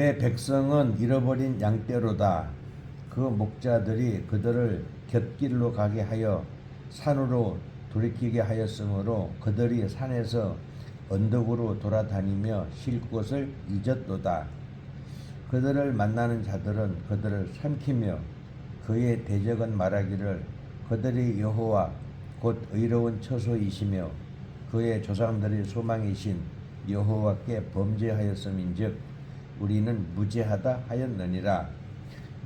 내 백성은 잃어버린 양떼로다. 그 목자들이 그들을 곁길로 가게 하여 산으로 돌이키게 하였으므로 그들이 산에서 언덕으로 돌아다니며 쉴 곳을 잊었도다. 그들을 만나는 자들은 그들을 삼키며 그의 대적은 말하기를 그들이 여호와 곧 의로운 처소이시며 그의 조상들의 소망이신 여호와께 범죄하였음인즉 우리는 무죄하다 하였느니라.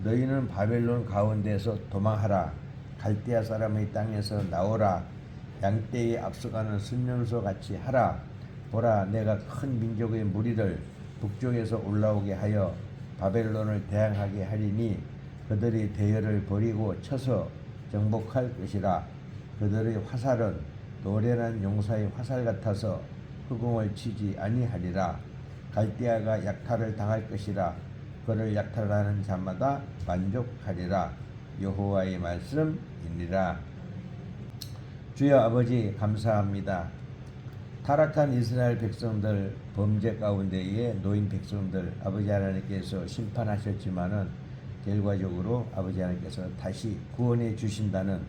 너희는 바벨론 가운데서 도망하라. 갈대아 사람의 땅에서 나오라. 양떼에 앞서가는 순념소 같이 하라. 보라, 내가 큰 민족의 무리를 북쪽에서 올라오게 하여 바벨론을 대항하게 하리니 그들이 대열을 버리고 쳐서 정복할 것이라. 그들의 화살은 노련한 용사의 화살 같아서 흑웅을 치지 아니하리라. 갈대아가 약탈을 당할 것이라. 그를 약탈하는 자마다 만족하리라. 여호와의 말씀이니라. 주여 아버지 감사합니다. 타락한 이스라엘 백성들, 범죄 가운데에 놓인 백성들 아버지 하나님께서 심판하셨지만은 결과적으로 아버지 하나님께서 다시 구원해 주신다는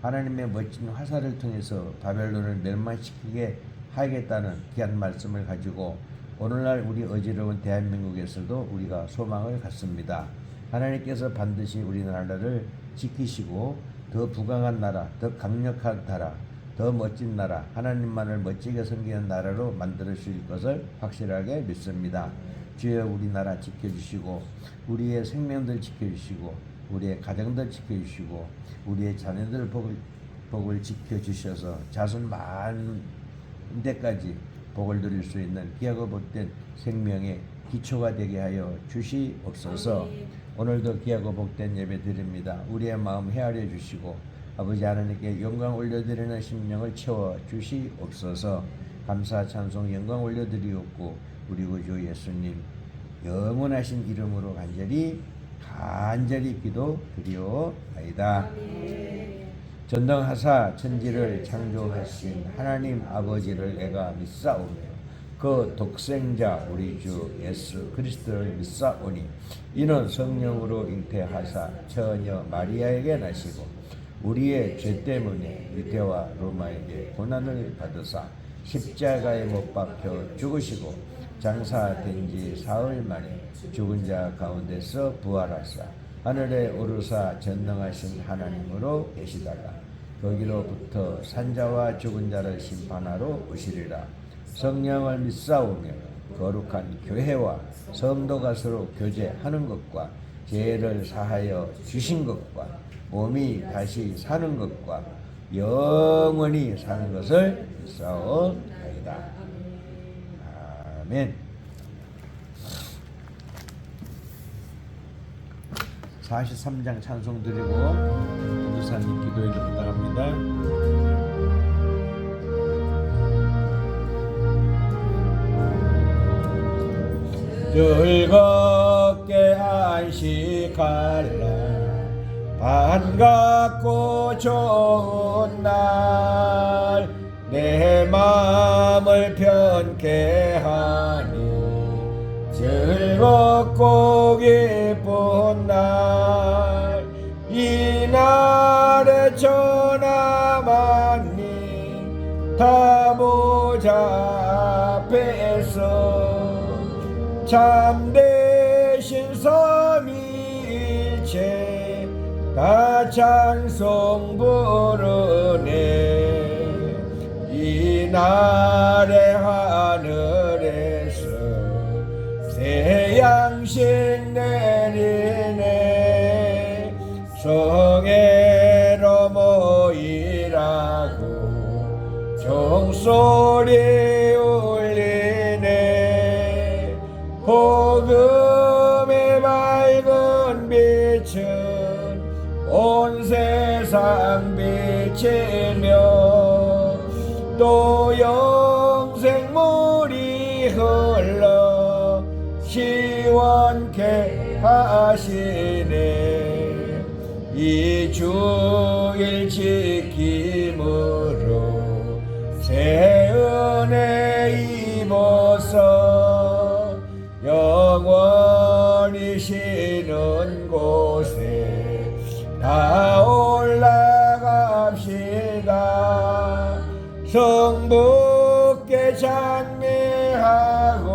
하나님의 멋진 화살을 통해서 바벨론을 멸망시키게 하겠다는 귀한 말씀을 가지고 오늘날 우리 어지러운 대한민국에서도 우리가 소망을 갖습니다. 하나님께서 반드시 우리나라를 지키시고 더 부강한 나라, 더 강력한 나라, 더 멋진 나라, 하나님만을 멋지게 섬기는 나라로 만들어 주실 것을 확실하게 믿습니다. 주여 우리나라 지켜주시고 우리의 생명들 지켜주시고 우리의 가정들 지켜주시고 우리의 자녀들 복을 지켜주셔서 자손 많은 데까지 복을 누릴 수 있는 귀하고 복된 생명의 기초가 되게 하여 주시옵소서. 오늘도 귀하고 복된 예배 드립니다. 우리의 마음 헤아려 주시고 아버지 하나님께 영광 올려드리는 심령을 채워 주시옵소서. 감사 찬송 영광 올려드리옵고 우리 구주 예수님 영원하신 이름으로 간절히 기도드리옵나이다. 전능하사 천지를 창조하신 하나님 아버지를 내가 믿사오며 그 독생자 우리 주 예수 그리스도를 믿사오니 이는 성령으로 잉태하사 처녀 마리아에게 나시고 우리의 죄 때문에 유대와 로마에게 고난을 받으사 십자가에 못 박혀 죽으시고 장사된 지 사흘 만에 죽은 자 가운데서 부활하사 하늘에 오르사 전능하신 하나님으로 계시다가 거기로부터 산자와 죽은 자를 심판하러 오시리라. 성령을 믿사오며 거룩한 교회와 성도가 서로 교제하는 것과 죄를 사하여 주신 것과 몸이 다시 사는 것과 영원히 사는 것을 믿사옵나이다. 아멘. 43장 찬송 드리고 전도사님 기도해 부탁합니다. 즐겁게 안식할 날 반갑고 좋은 날 내 마음을 편케 하니 즐겁고 기쁜 날 이 날에 전하 만님 타보자 앞에서 참되신 삼위일체 다 찬송 부르네. 이 날에 하늘에서 새 양식 내리네. 성회로 모이라고 종소리 울리네. 복음의 밝은 빛은 온 세상 비치며 또 영생물이 흘러 시원케 하시네. 이 주일 지킴으로 새 은혜 입어서 영원 곳에 다 올라갑시다. 성부께 찬미하고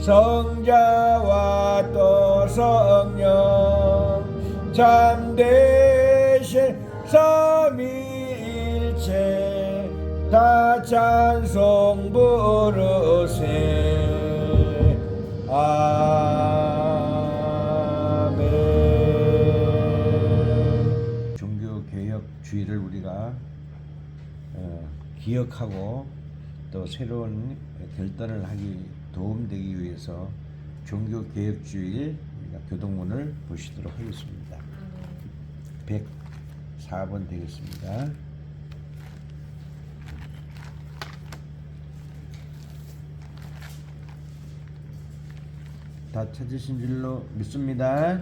성자와 또 성령 참되신 삼위일체 다 찬송 부르세. 아멘. 종교개혁주의를 우리가 기억하고 또 새로운 결단을 하기 도움되기 위해서 종교개혁주의 교동문을 보시도록 하겠습니다. 104번 되겠습니다. 다 찾으신 줄로 믿습니다.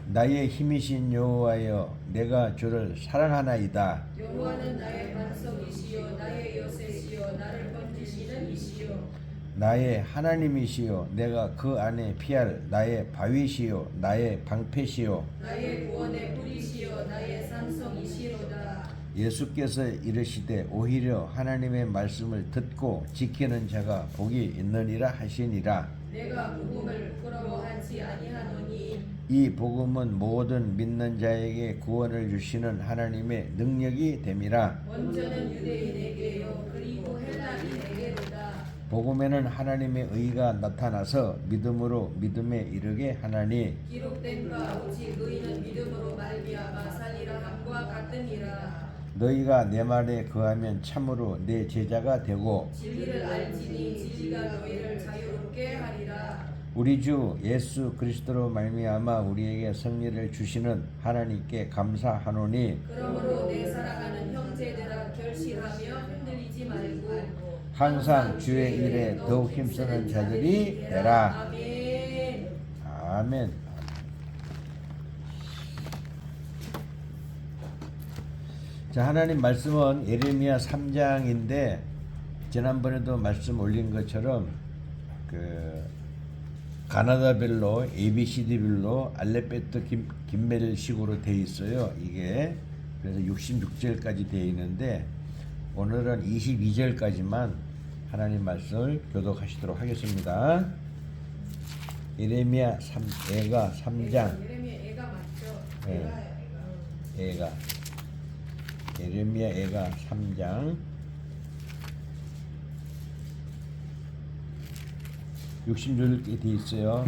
나의 힘이신 여호와여, 내가 주를 사랑하나이다. 여호와는 나의 반석이시요 나의 요새시요 나를 건지시는 이시요 나의 하나님이시요, 내가 그 안에 피할 나의 바위시요 나의 방패시요 나의 구원의 뿌리시요 나의 산성이시로다. 예수께서 이르시되 오히려 하나님의 말씀을 듣고 지키는 자가 복이 있느니라 하시니라. 내가 복음을 부끄러워하지 아니하노니 이 복음은 모든 믿는 자에게 구원을 주시는 하나님의 능력이 됨이라. 먼저는 유대인에게요 그리고 헬라인에게로다. 복음에는 하나님의 의가 나타나서 믿음으로 믿음에 이르게 하나니 기록된 바 오직 의인은 믿음으로 말미암아 살리라 함과 같으니라. 너희가 내 말에 거하면 참으로 내 제자가 되고 진리를 알지니 진리가 너희를 자유롭게 하리라. 우리 주 예수 그리스도로 말미암아 우리에게 승리를 주시는 하나님께 감사하노니 그러므로 내 사랑하는 형제들아 결실하며 흔들리지 말고 항상 주의 일에 더욱 힘쓰는 자들이 되라. 아멘. 아멘. 자, 하나님 말씀은 예레미야 3장인데 지난번에도 말씀 올린 것처럼 가나다별로 ABCD별로 알레베토 김메릴식으로 돼 있어요. 이게 그래서 66절까지 돼 있는데 오늘은 22절까지만 하나님 말씀을 교독하시도록 하겠습니다. 예레미야 3장. 예레미야 애가 맞죠? 예. 애가. 예레미야 애가 3장 60절이 되어 있어요.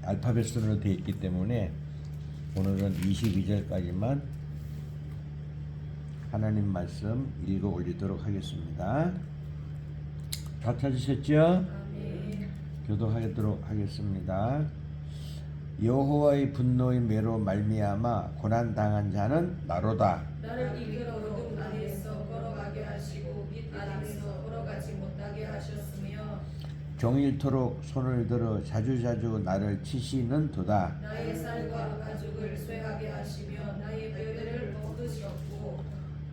알파벳 순으로 되어 있기 때문에 오늘은 22절까지만 하나님 말씀 읽어 올리도록 하겠습니다. 다 찾으셨죠? 아멘. 교독하도록 하겠습니다. 여호와의 분노의 매로 말미암아 고난 당한 자는 나로다. 나를 이끌어 어둠 안에서 걸어가게 하시고 빛 안에서 걸어가지 못하게 하셨으며 종일토록 손을 들어 자주자주 나를 치시는 도다. 나의 살과 가죽을 쇠하게 하시며 나의 뼈를 꺾으셨고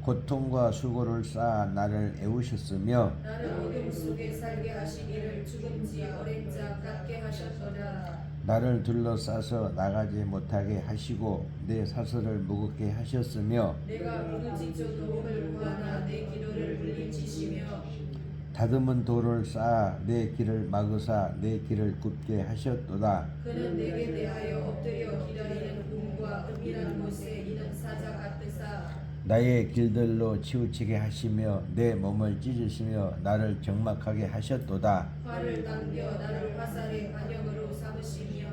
고통과 수고를 쌓아 나를 애우셨으며 나를 어둠 속에 살게 하시기를 죽음지 어린 자 같게 하셨도다. 나를 둘러싸서 나가지 못하게 하시고 내 사슬을 무겁게 하셨으며 내가 부르짖어 도움을 구하나 내 기도를 물리치시며 다듬은 돌을 쌓아 내 길을 막으사 내 길을 굽게 하셨도다. 그는 내게 대하여 엎드려 기다리는 궁과 은밀한 곳에 있는 사자 같으사 나의 길들로 치우치게 하시며 내 몸을 찢으시며 나를 적막하게 하셨도다. 활을 당겨 나를 화살의 반역으로 삼으시며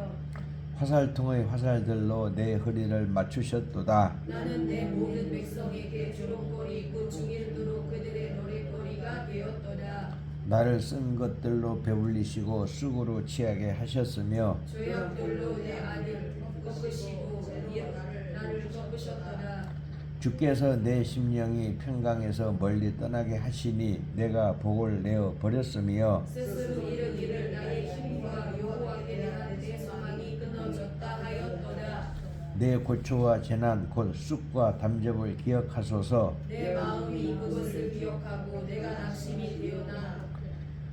화살통의 화살들로 내 허리를 맞추셨도다. 나는 내 모든 백성에게 주렁거리 곧 중일도록 그들의 노랫거리가 되었도다. 나를 쓴 것들로 배불리시고 쑥으로 취하게 하셨으며 죄악들로 내 아들 꺾으시고 나를 꺾으셨도다. 주께서 내 심령이 평강에서 멀리 떠나게 하시니 내가 복을 내어 버렸으며 스스로 이르기를 나의 힘과 여호와께 대한 내 소망이 끊어졌다 하였도다. 내 고초와 재난 곧 쑥과 담즙을 기억하소서. 내 마음이 그것을 기억하고 내가 낙심이 되었나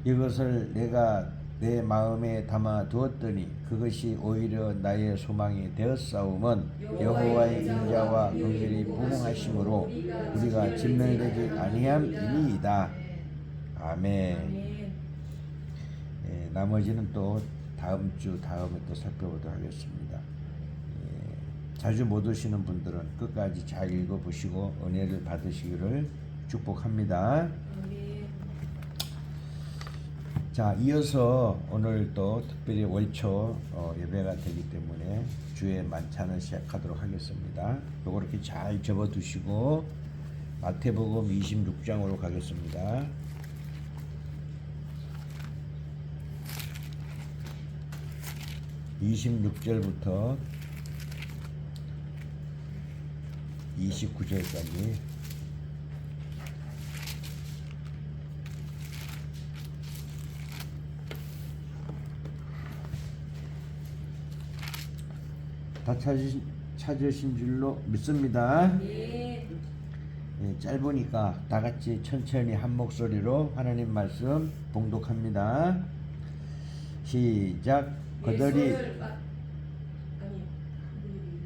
이것을 내가 내 마음에 담아 두었더니 그것이 오히려 나의 소망이 되었사오면 여호와의 인자와 긍휼이 부응하심으로 우리가 진멸되지 아니함이니이다. 아멘. 아멘. 예, 나머지는 또 다음 주 다음에 또 살펴보도록 하겠습니다. 예, 자주 못 오시는 분들은 끝까지 잘 읽어보시고 은혜를 받으시기를 축복합니다. 아멘. 자, 이어서 오늘 또 특별히 월초 예배가 되기 때문에 주의 만찬을 시작하도록 하겠습니다. 요거 이렇게 잘 접어두시고 마태복음 26장으로 가겠습니다. (26절부터) (29절까지) 다 찾으신 줄로 믿습니다. 아멘. 예, 짧으니까 다 같이 천천히 한 목소리로 하나님 말씀 봉독합니다. 시작. 그들이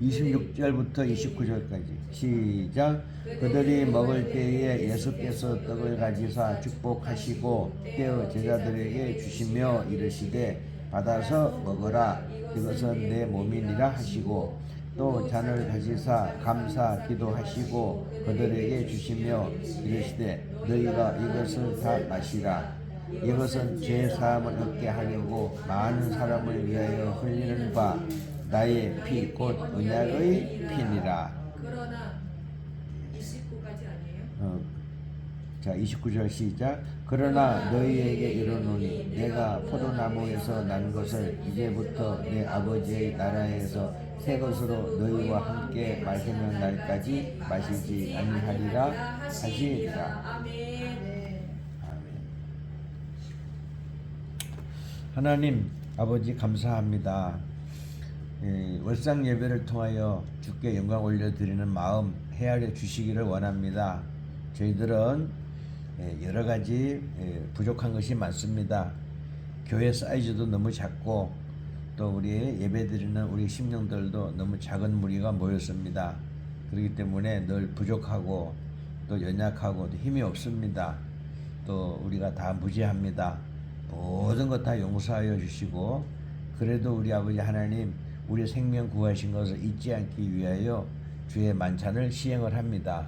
26절부터 29절까지 시작. 그들이 먹을 때에 예수께서 떡을 가지사 축복하시고 떼어 제자들에게 주시며 이르시되 받아서 먹으라 이것은 내 몸이니라 하시고 또 잔을 가지사 감사 기도하시고 그들에게 주시며 이르시되 너희가 이것을 다 마시라 이것은 죄 사함을 얻게 하려고 많은 사람을 위하여 흘리는 바 나의 피 곧 언약의 피니라. 그러나 29까지 아니에요? 자, 29절 시작. 그러나 너희에게 이르노니 내가 포도나무에서 난 것을 이제부터 내 아버지의 나라에서 새 것으로 너희와 함께 마시는 날까지 마시지 아니하리라 하시니라. 아멘. 아멘. 하나님 아버지 감사합니다. 월상 예배를 통하여 주께 영광 올려드리는 마음 헤아려 주시기를 원합니다. 저희들은 여러 가지 부족한 것이 많습니다. 교회 사이즈도 너무 작고 또 우리 예배드리는 우리 심령들도 너무 작은 무리가 모였습니다. 그렇기 때문에 늘 부족하고 또 연약하고 또 힘이 없습니다. 또 우리가 다 무지합니다. 모든 것 다 용서하여 주시고 그래도 우리 아버지 하나님 우리 생명 구하신 것을 잊지 않기 위하여 주의 만찬을 시행을 합니다.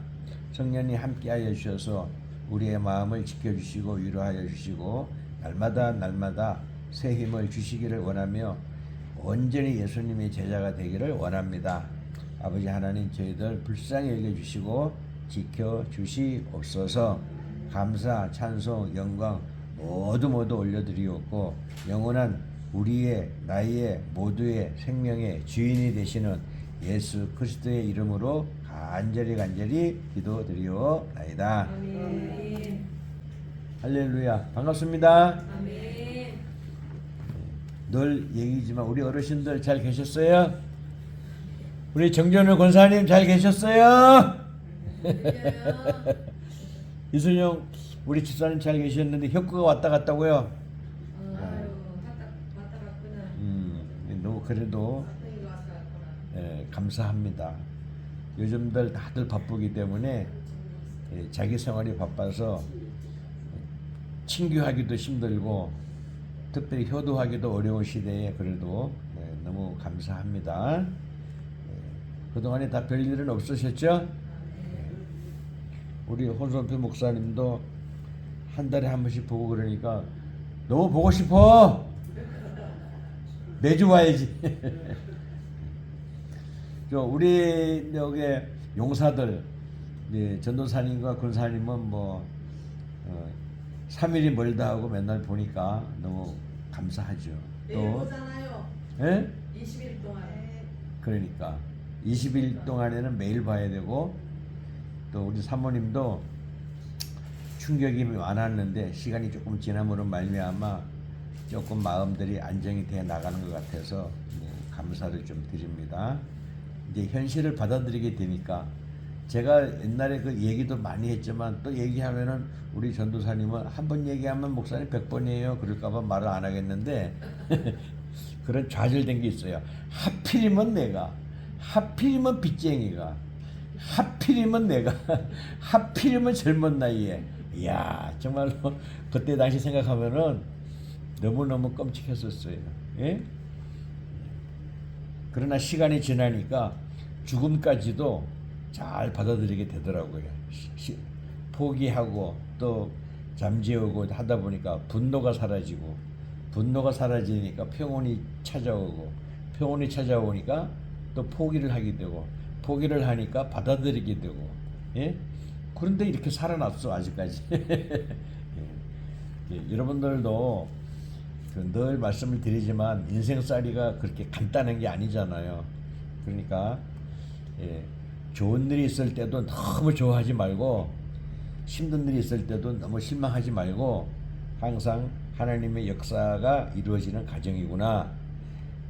성령이 함께하여 주셔서 우리의 마음을 지켜주시고 위로하여 주시고 날마다 새 힘을 주시기를 원하며 온전히 예수님의 제자가 되기를 원합니다. 아버지 하나님 저희들 불쌍히 여겨주시고 지켜주시옵소서. 감사 찬송 영광 모두 올려드리옵고 영원한 우리의 나의 모두의 생명의 주인이 되시는 예수 그리스도의 이름으로 간절히 기도드리옵나이다. 아멘. 할렐루야. 반갑습니다. 아멘. 늘 얘기지만 우리 어르신들 잘 계셨어요? 우리 정전우 권사님 잘 계셨어요? 이순영 우리 집사님 잘 계셨는데 혁구가 왔다 갔다고요? 아유, 왔다 갔구나. 너무 그래도 감사합니다. 요즘들 다들 바쁘기 때문에 자기 생활이 바빠서 친교하기도 힘들고 특별히 효도하기도 어려운 시대에 그래도 너무 감사합니다. 그동안에 다 별일은 없으셨죠? 우리 혼선표 목사님도 한 달에 한 번씩 보고 그러니까 너무 보고 싶어. 매주 와야지. 우리 여기 용사들 전도사님과 군사님은 3일이 멀다 하고 맨날 보니까 너무 감사하죠. 또 예? 20일 동안. 그러니까 20일 동안에는 매일 봐야 되고 또 우리 사모님도 충격이 많았는데 시간이 조금 지남으로 말미암아 조금 마음들이 안정이 돼 나가는 것 같아서 감사를 좀 드립니다. 이제 현실을 받아들이게 되니까 제가 옛날에 그 얘기도 많이 했지만 또 얘기하면은 우리 전도사님은 한 번 얘기하면 목사님 100번이에요 그럴까봐 말을 안 하겠는데 그런 좌절된 게 있어요. 하필이면 내가, 하필이면 빚쟁이가, 하필이면 내가, 하필이면 젊은 나이에. 이야 정말로 그때 당시 생각하면은 너무너무 끔찍했었어요. 예? 그러나 시간이 지나니까 죽음까지도 잘 받아들이게 되더라고요. 포기하고 또 잠재우고 하다 보니까 분노가 사라지고, 분노가 사라지니까 평온이 찾아오고, 평온이 찾아오니까 또 포기를 하게 되고, 포기를 하니까 받아들이게 되고, 예? 그런데 이렇게 살아났어 아직까지. 예, 여러분들도 늘 말씀을 드리지만 인생살이가 그렇게 간단한 게 아니잖아요. 그러니까 좋은 일이 있을 때도 너무 좋아하지 말고 힘든 일이 있을 때도 너무 실망하지 말고 항상 하나님의 역사가 이루어지는 가정이구나.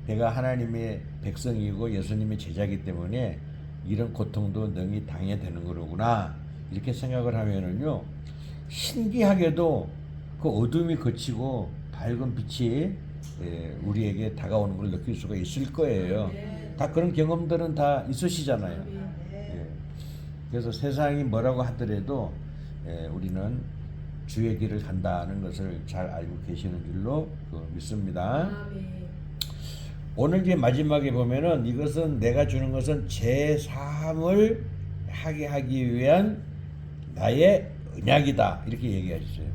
내가 하나님의 백성이고 예수님의 제자이기 때문에 이런 고통도 능히 당해야 되는 거로구나. 이렇게 생각을 하면은요, 신기하게도 그 어둠이 그치고 밝은 빛이 우리에게 다가오는 걸 느낄 수가 있을 거예요. 다 그런 경험들은 다 있으시잖아요. 그래서 세상이 뭐라고 하더라도 우리는 주의 길을 간다는 것을 잘 알고 계시는 줄로 믿습니다. 오늘 이제 마지막에 보면은 이것은 내가 주는 것은 제 삶을 하게 하기 위한 나의 언약이다 이렇게 얘기하셨어요.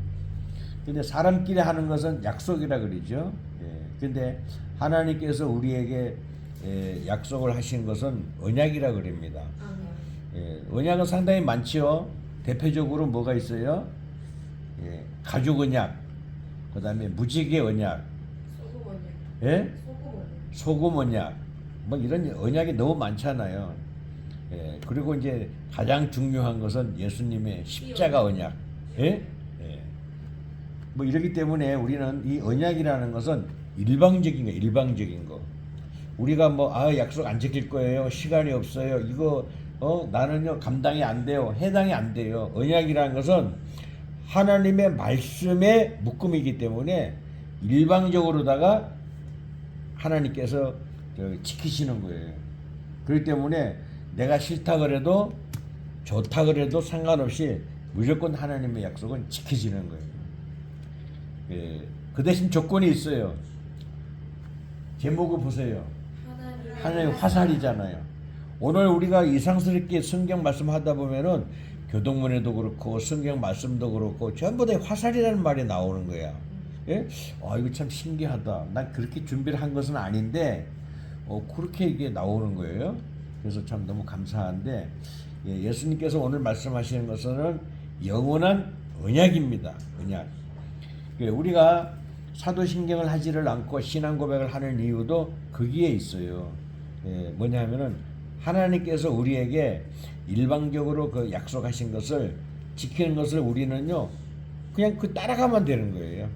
근데 사람끼리 하는 것은 약속이라 그러죠. 근데 하나님께서 우리에게 약속을 하신 것은 언약이라 그럽니다. 언약은 상당히 많지요. 대표적으로 뭐가 있어요? 가족 언약, 그 다음에 무지개 언약, 소금 언약. 예? 소금 언약. 소금 언약, 뭐 이런 언약이 너무 많잖아요. 그리고 이제 가장 중요한 것은 예수님의 십자가 언약. 예? 뭐 이러기 때문에 우리는 이 언약이라는 것은 일방적인 거, 일방적인 거. 우리가 뭐 약속 안 지킬 거예요. 시간이 없어요. 이거 나는요 감당이 안 돼요. 해당이 안 돼요. 언약이라는 것은 하나님의 말씀의 묶음이기 때문에 일방적으로다가 하나님께서 지키시는 거예요. 그렇기 때문에 내가 싫다 그래도 좋다 그래도 상관없이 무조건 하나님의 약속은 지켜지는 거예요. 그 대신 조건이 있어요. 제목을 보세요. 하나님 화살이잖아요. 오늘 우리가 이상스럽게 성경 말씀하다 보면은 교동문에도 그렇고 성경 말씀도 그렇고 전부 다 화살이라는 말이 나오는 거야. 예? 이거 참 신기하다. 난 그렇게 준비를 한 것은 아닌데 그렇게 이게 나오는 거예요. 그래서 참 너무 감사한데 예수님께서 오늘 말씀하시는 것은 영원한 언약입니다. 언약. 우리가 사도신경을 하지를 않고 신앙 고백을 하는 이유도 거기에 있어요. 뭐냐면은 하나님께서 우리에게 일방적으로 그 약속하신 것을 지키는 것을 우리는요 그냥 그 따라가면 되는 거예요.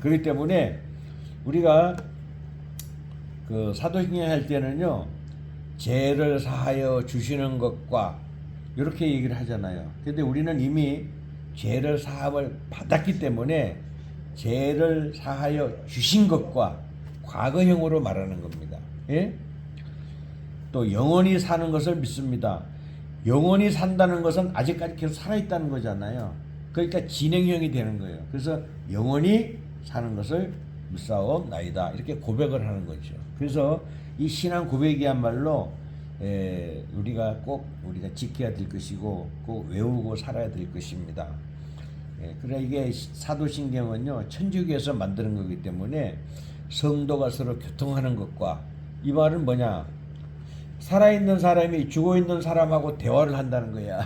그렇기 때문에 우리가 그 사도신경 할 때는요 죄를 사하여 주시는 것과 이렇게 얘기를 하잖아요. 근데 우리는 이미 죄를 사함을 받았기 때문에 죄를 사하여 주신 것과 과거형으로 말하는 겁니다. 예? 또 영원히 사는 것을 믿습니다. 영원히 산다는 것은 아직까지 계속 살아있다는 거잖아요. 그러니까 진행형이 되는 거예요. 그래서 영원히 사는 것을 믿사옵나이다 이렇게 고백을 하는 거죠. 그래서 이 신앙 고백이야말로 우리가 지켜야 될 것이고 꼭 외우고 살아야 될 것입니다. 그래 이게 사도신경은요 천주교에서 만드는 거기 때문에 성도가 서로 교통하는 것과 이 말은 뭐냐? 살아있는 사람이 죽어있는 사람하고 대화를 한다는 거야.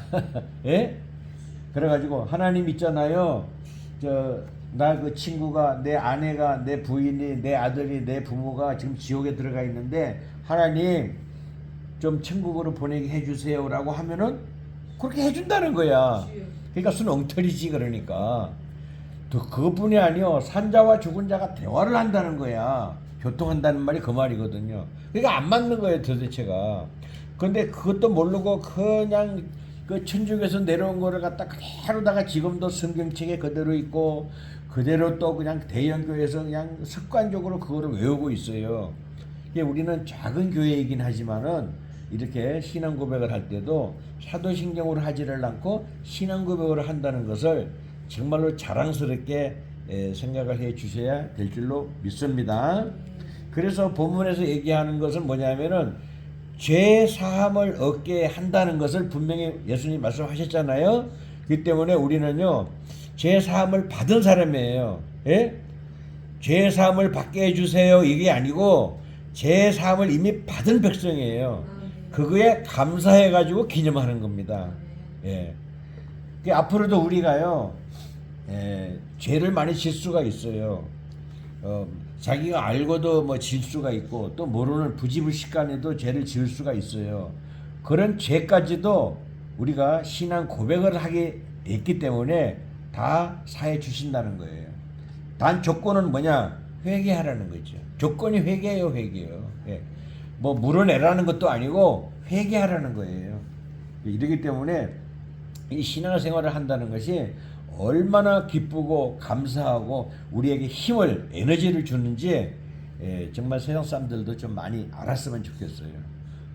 예? 그래가지고 하나님 있잖아요. 나 그 친구가 내 아내가 내 부인이 내 아들이 내 부모가 지금 지옥에 들어가 있는데 하나님 좀 천국으로 보내게 해주세요라고 하면은 그렇게 해준다는 거야. 그러니까 순 엉터리지. 그러니까 또 그것뿐이 아니요 산자와 죽은 자가 대화를 한다는 거야. 교통한다는 말이 그 말이거든요. 그러니까 안 맞는 거예요 도대체가. 근데 그것도 모르고 그냥 그 천주교에서 내려온 거를 갖다 그대로다가 지금도 성경책에 그대로 있고 그대로 또 그냥 대형교회에서 그냥 습관적으로 그거를 외우고 있어요. 이게 우리는 작은 교회이긴 하지만은 이렇게 신앙 고백을 할 때도 사도신경으로 하지를 않고 신앙 고백을 한다는 것을 정말로 자랑스럽게 생각을 해 주셔야 될 줄로 믿습니다. 그래서 본문에서 얘기하는 것은 뭐냐면은 죄 사함을 얻게 한다는 것을 분명히 예수님 말씀하셨잖아요. 그렇기 때문에 우리는요 죄 사함을 받은 사람이에요. 예? 죄 사함을 받게 해주세요 이게 아니고 죄 사함을 이미 받은 백성이에요. 그거에 감사해 가지고 기념하는 겁니다. 예. 앞으로도 우리가요 죄를 많이 질 수가 있어요. 자기가 알고도 뭐 질 수가 있고 또 모르는 부지불식간에도 죄를 지을 수가 있어요. 그런 죄까지도 우리가 신앙 고백을 하게 됐기 때문에 다 사해 주신다는 거예요. 단 조건은 뭐냐? 회개하라는 거죠. 조건이 회개예요, 회개요. 예. 뭐 물어내라는 것도 아니고 회개하라는 거예요. 이러기 때문에 이 신앙생활을 한다는 것이 얼마나 기쁘고 감사하고 우리에게 힘을 에너지를 주는지 정말 세상 사람들도 좀 많이 알았으면 좋겠어요.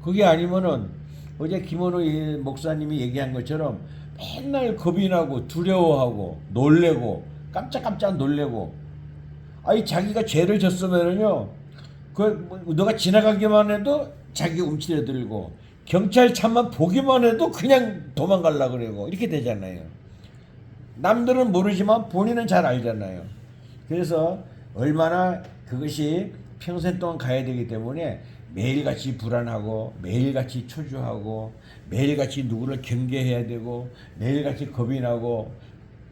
그게 아니면은 어제 김원우 목사님이 얘기한 것처럼 맨날 겁이 나고 두려워하고 놀래고 깜짝깜짝 놀래고 아니 자기가 죄를 졌으면은요 너가 지나가기만 해도 자기 움츠러들고 경찰차만 보기만 해도 그냥 도망가려고 그러고 이렇게 되잖아요. 남들은 모르지만 본인은 잘 알잖아요. 그래서 얼마나 그것이 평생 동안 가야 되기 때문에 매일같이 불안하고 매일같이 초조하고 매일같이 누구를 경계해야 되고 매일같이 겁이 나고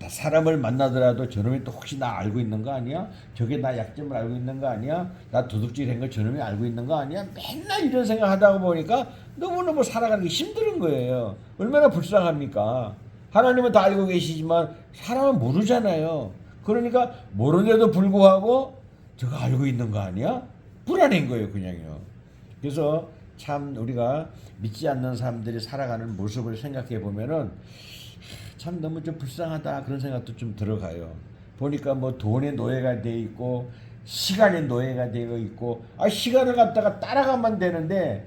사람을 만나더라도 저놈이 또 혹시 나 알고 있는 거 아니야? 저게 나 약점을 알고 있는 거 아니야? 나 도둑질한 거 저놈이 알고 있는 거 아니야? 맨날 이런 생각 하다 보니까 너무너무 살아가는 게 힘든 거예요. 얼마나 불쌍합니까? 하나님은 다 알고 계시지만 사람은 모르잖아요. 그러니까 모르는데도 불구하고 저거 알고 있는 거 아니야? 불안한 거예요, 그냥요. 그래서 참 우리가 믿지 않는 사람들이 살아가는 모습을 생각해 보면은 참 너무 좀 불쌍하다 그런 생각도 좀 들어가요. 보니까 뭐 돈의 노예가 돼 있고 시간의 노예가 되어 있고 시간을 갖다가 따라가면 되는데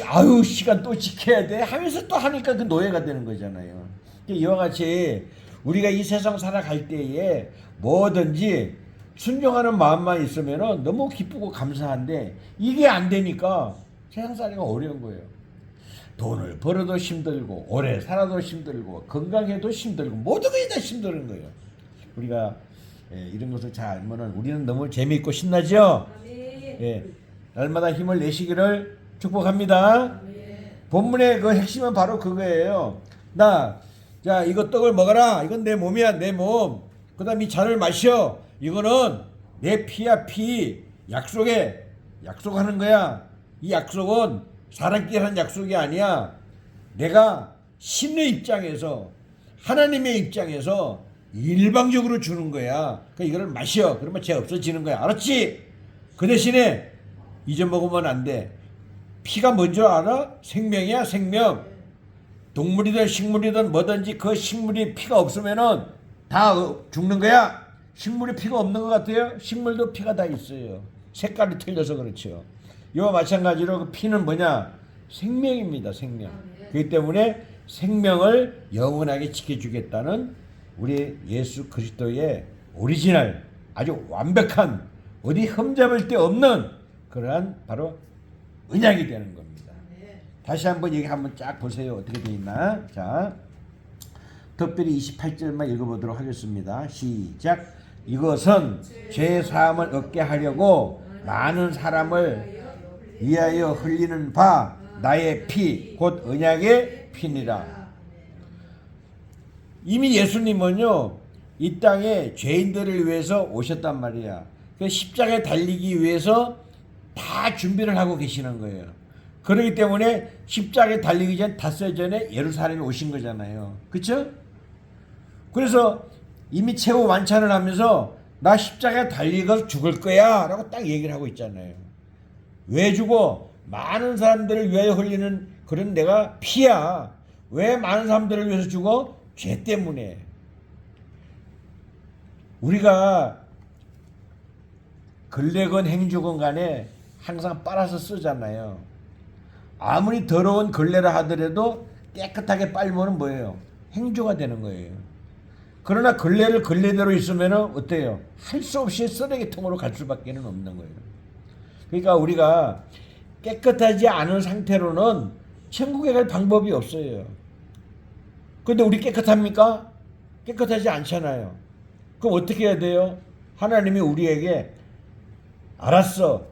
아유 시간 또 지켜야 돼 하면서 또 하니까 그 노예가 되는 거잖아요. 이와 같이 우리가 이 세상 살아갈 때에 뭐든지 순종하는 마음만 있으면 너무 기쁘고 감사한데 이게 안 되니까 세상 살기가 어려운 거예요. 돈을 벌어도 힘들고 오래 살아도 힘들고 건강해도 힘들고 모든 것이 다 힘든 거예요. 우리가 이런 것을 잘 알면 우리는 너무 재미있고 신나죠? 날마다 힘을 내시기를 축복합니다. 본문의 그 핵심은 바로 그거예요. 자 이거 떡을 먹어라. 이건 내 몸이야 내 몸. 그 다음 이 잔을 마셔. 이거는 내 피야 피. 약속하는 거야. 이 약속은 사람끼리 하는 약속이 아니야. 내가 신의 입장에서 하나님의 입장에서 일방적으로 주는 거야. 그러니까 이걸 마셔. 그러면 죄 없어지는 거야. 알았지? 그 대신에 잊어먹으면 안 돼. 피가 뭔지 알아? 생명이야 생명. 동물이든 식물이든 뭐든지 그 식물이 피가 없으면은 다 죽는 거야. 식물이 피가 없는 것 같아요? 식물도 피가 다 있어요. 색깔이 틀려서 그렇죠. 이와 마찬가지로 그 피는 뭐냐? 생명입니다. 생명. 그렇기 때문에 생명을 영원하게 지켜주겠다는 우리 예수 그리스도의 오리지널 아주 완벽한 어디 흠잡을 데 없는 그러한 바로 언약이 되는 겁니다. 다시 한번 얘기 한번 쫙 보세요. 어떻게 되어 있나? 자, 특별히 28절만 읽어보도록 하겠습니다. 시작. 이것은 죄 사함을 얻게 하려고 많은 사람을 위하여 흘리는 바 나의 피 곧 언약의 피니라. 이미 예수님은요 이 땅에 죄인들을 위해서 오셨단 말이야. 그 십자가에 달리기 위해서 다 준비를 하고 계시는 거예요. 그렇기 때문에 십자가에 달리기 전 닷새 전에 예루살렘에 오신 거잖아요. 그렇죠? 그래서 이미 최후 완찬을 하면서 나 십자가에 달리고 죽을 거야 라고 딱 얘기를 하고 있잖아요. 왜 죽어? 많은 사람들을 위하여 흘리는 그런 내가 피야. 왜 많은 사람들을 위해서 죽어? 죄 때문에. 우리가 걸레건 행주건 간에 항상 빨아서 쓰잖아요. 아무리 더러운 걸레라 하더라도 깨끗하게 빨면 뭐예요? 행주가 되는 거예요. 그러나 걸레를 걸레대로 있으면 어때요? 할 수 없이 쓰레기통으로 갈 수밖에 없는 거예요. 그러니까 우리가 깨끗하지 않은 상태로는 천국에 갈 방법이 없어요. 근데 우리 깨끗합니까? 깨끗하지 않잖아요. 그럼 어떻게 해야 돼요? 하나님이 우리에게 알았어.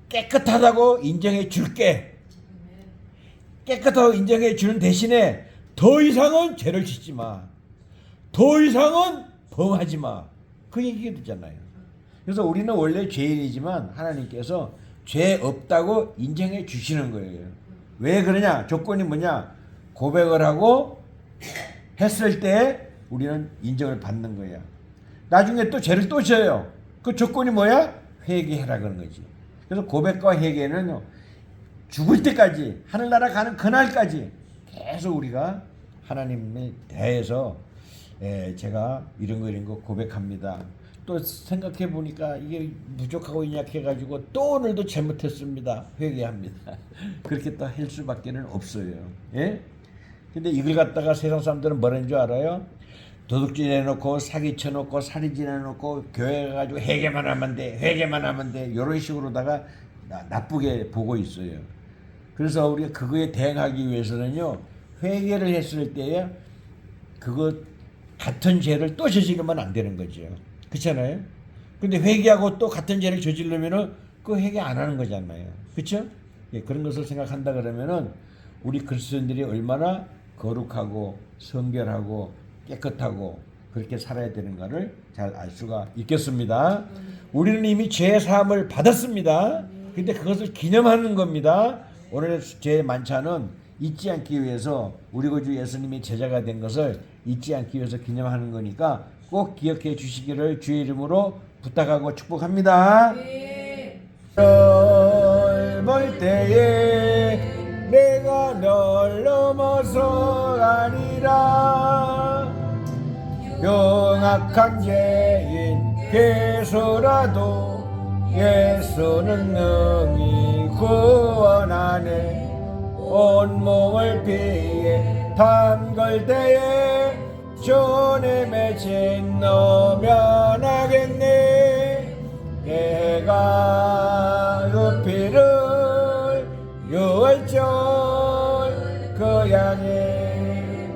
깨끗하다고 인정해 줄게. 깨끗하다고 인정해 주는 대신에 더 이상은 죄를 짓지 마. 더 이상은 범하지 마. 그 얘기가 되잖아요. 그래서 우리는 원래 죄인이지만 하나님께서 죄 없다고 인정해 주시는 거예요. 왜 그러냐? 조건이 뭐냐? 고백을 하고 했을 때 우리는 인정을 받는 거야. 나중에 또 죄를 또 져요. 그 조건이 뭐야? 회개해라 그런 거지. 그래서 고백과 회개는 죽을 때까지 하늘나라 가는 그날까지 계속 우리가 하나님에 대해서 제가 이런 거 고백합니다. 또 생각해 보니까 이게 부족하고 인약해가지고 또 오늘도 잘못했습니다. 회개합니다. 그렇게 또 할 수밖에 없어요. 예? 근데 이걸 갖다가 세상 사람들은 뭐라는 줄 알아요? 도둑질 해놓고 사기 쳐놓고 살인질 해놓고 교회 가가지고 회개만 하면 돼. 회개만 하면 돼. 이런 식으로다가 나쁘게 보고 있어요. 그래서 우리가 그거에 대응하기 위해서는요. 회개를 했을 때에 그거 같은 죄를 또 저지르면 안 되는 거죠. 그렇잖아요. 근데 회개하고 또 같은 죄를 저지르면은 그 회개 안 하는 거잖아요. 그렇죠? 예, 그런 것을 생각한다 그러면은 우리 그리스도인들이 얼마나 거룩하고 성결하고 깨끗하고 그렇게 살아야 되는가를 잘 알 수가 있겠습니다. 우리는 이미 죄 사함을 받았습니다. 근데 그것을 기념하는 겁니다. 오늘의 죄 만찬은 잊지 않기 위해서 우리 구주 예수님이 제자가 된 것을 잊지 않기 위해서 기념하는 거니까 꼭 기억해 주시기를 주의 이름으로 부탁하고 축복합니다. 널 볼 때에 내가 널 넘어서 아니라 영악한 죄인 괴소라도 예수는 능히 구원하네. 온몸을 피해 담글 때에 주님의 진노 면하겠네. 내가 그 피를 유월절 그 양의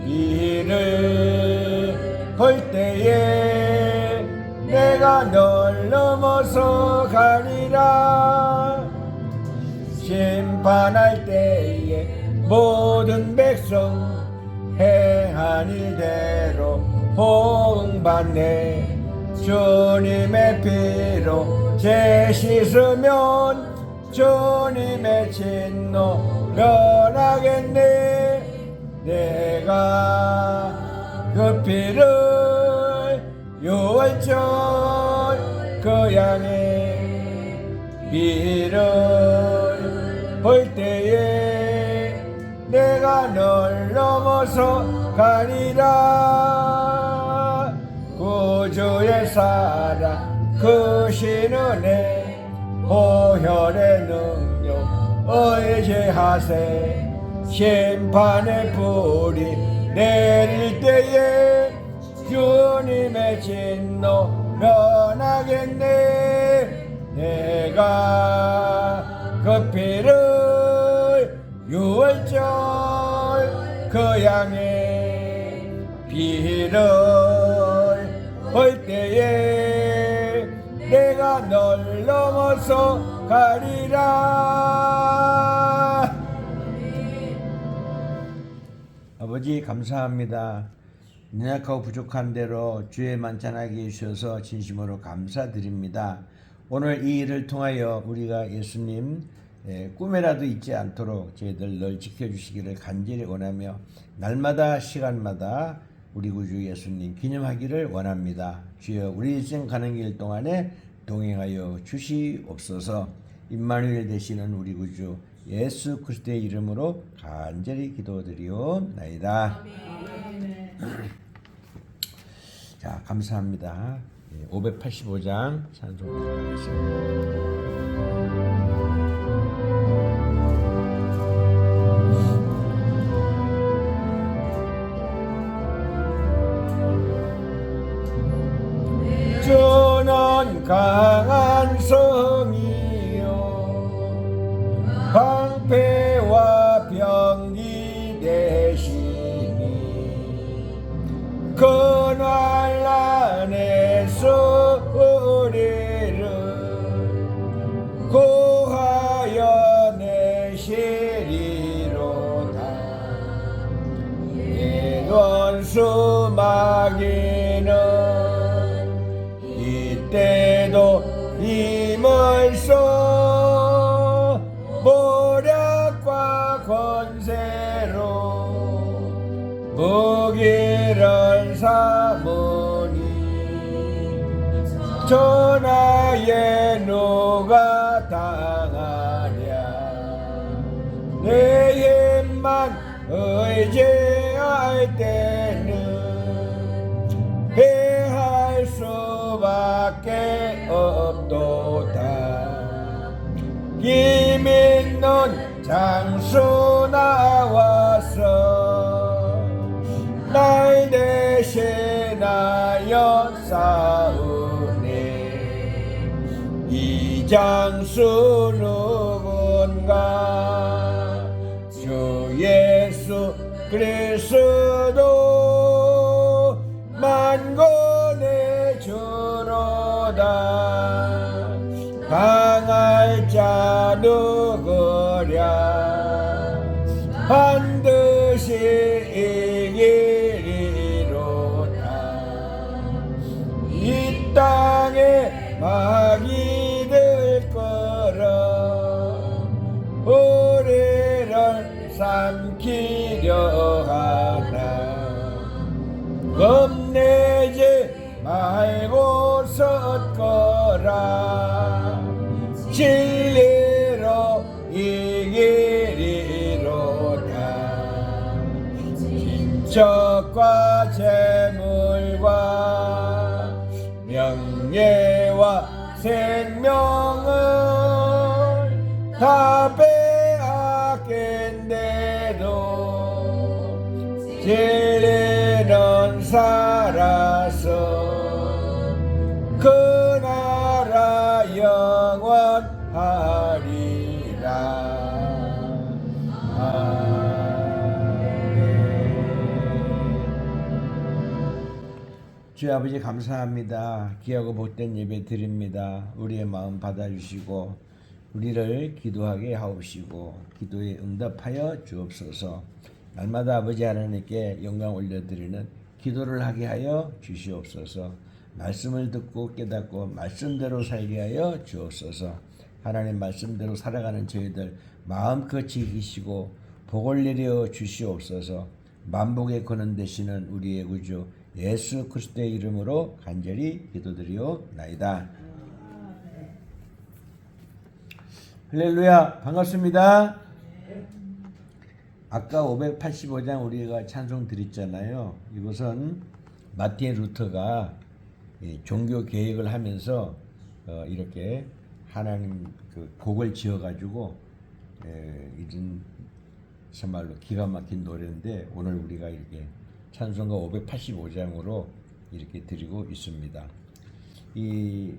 이를 볼 때에 내가 널 넘어서 가리라. 심판할 때에 모든 백성 행한 일대로 보응받네. 주님의 피로 죄 씻으면 주님의 진노 면하겠네. 내가 그 피를 유월절 그 양의 피를 볼 때에 내가 널 넘어서 가리라. 구주의 사랑 크신 은혜 보혈의 능력 의지하세. 심판의 불이 내릴 때에 주님의 진노 면하겠네. 내가 그 피를 유월절 그 양의 피를 볼 때에 내가 널 넘어서 가리라. 아버지 감사합니다. 연약하고 부족한 대로 주의 만찬하게 해주셔서 진심으로 감사드립니다. 오늘 이 일을 통하여 우리가 예수님 꿈에라도 잊지 않도록 저희들 늘 지켜주시기를 간절히 원하며 날마다 시간마다 우리 구주 예수님 기념하기를 원합니다. 주여 우리 인생 가는 길 동안에 동행하여 주시옵소서. 임마누엘 되시는 우리 구주 예수 그리스도의 이름으로 간절히 기도드리옵나이다. 자, 감사합니다. 585장 찬송 들어가겠습니다. 주는 강한 성이요 방패와 병기 되시니 그날란에서 우리를 구하여 내시리로다. 이 원수 마귀는 이때도 힘을 써 모략과 권세로 무기를 삼으니 전하에 누가 당하랴. 내 힘만 의지할 때는 패할 수밖에 없도다. 힘 있는 장수 나와서 날 대신하여 싸우네. 이 장수 누군가 주 예수 그리스도 만군의 주로다. 강할 자 누구랴. 반드시 이기리로다. 이 땅에 마귀들 끌어 우리를 삼키려 하나. 겁내지 말고 섰거라. 진리로 이기리로다. 진척과 재물과 명예와 생명을 다 빼앗긴데도 진리는 살아서 그 나라 영원하리라. 주 아버지 감사합니다. 귀하고 복된 예배 드립니다. 우리의 마음 받아주시고 우리를 기도하게 하옵시고 기도에 응답하여 주옵소서. 날마다 아버지 하나님께 영광 올려드리는 기도를 하게 하여 주시옵소서. 말씀을 듣고 깨닫고 말씀대로 살게 하여 주옵소서. 하나님 말씀대로 살아가는 저희들 마음껏 지키시고 복을 내려 주시옵소서. 만복의 근원 되시는 우리의 구주 예수 그리스도의 이름으로 간절히 기도드리옵나이다. 할렐루야, 반갑습니다. 아까 585장 우리가 찬송 드렸잖아요. 이것은 마틴 루터가 종교 개혁을 하면서 이렇게 하나님 그 곡을 지어가지고 이런 정말로 기가 막힌 노래인데 오늘 우리가 이렇게 찬송가 585장으로 이렇게 드리고 있습니다. 이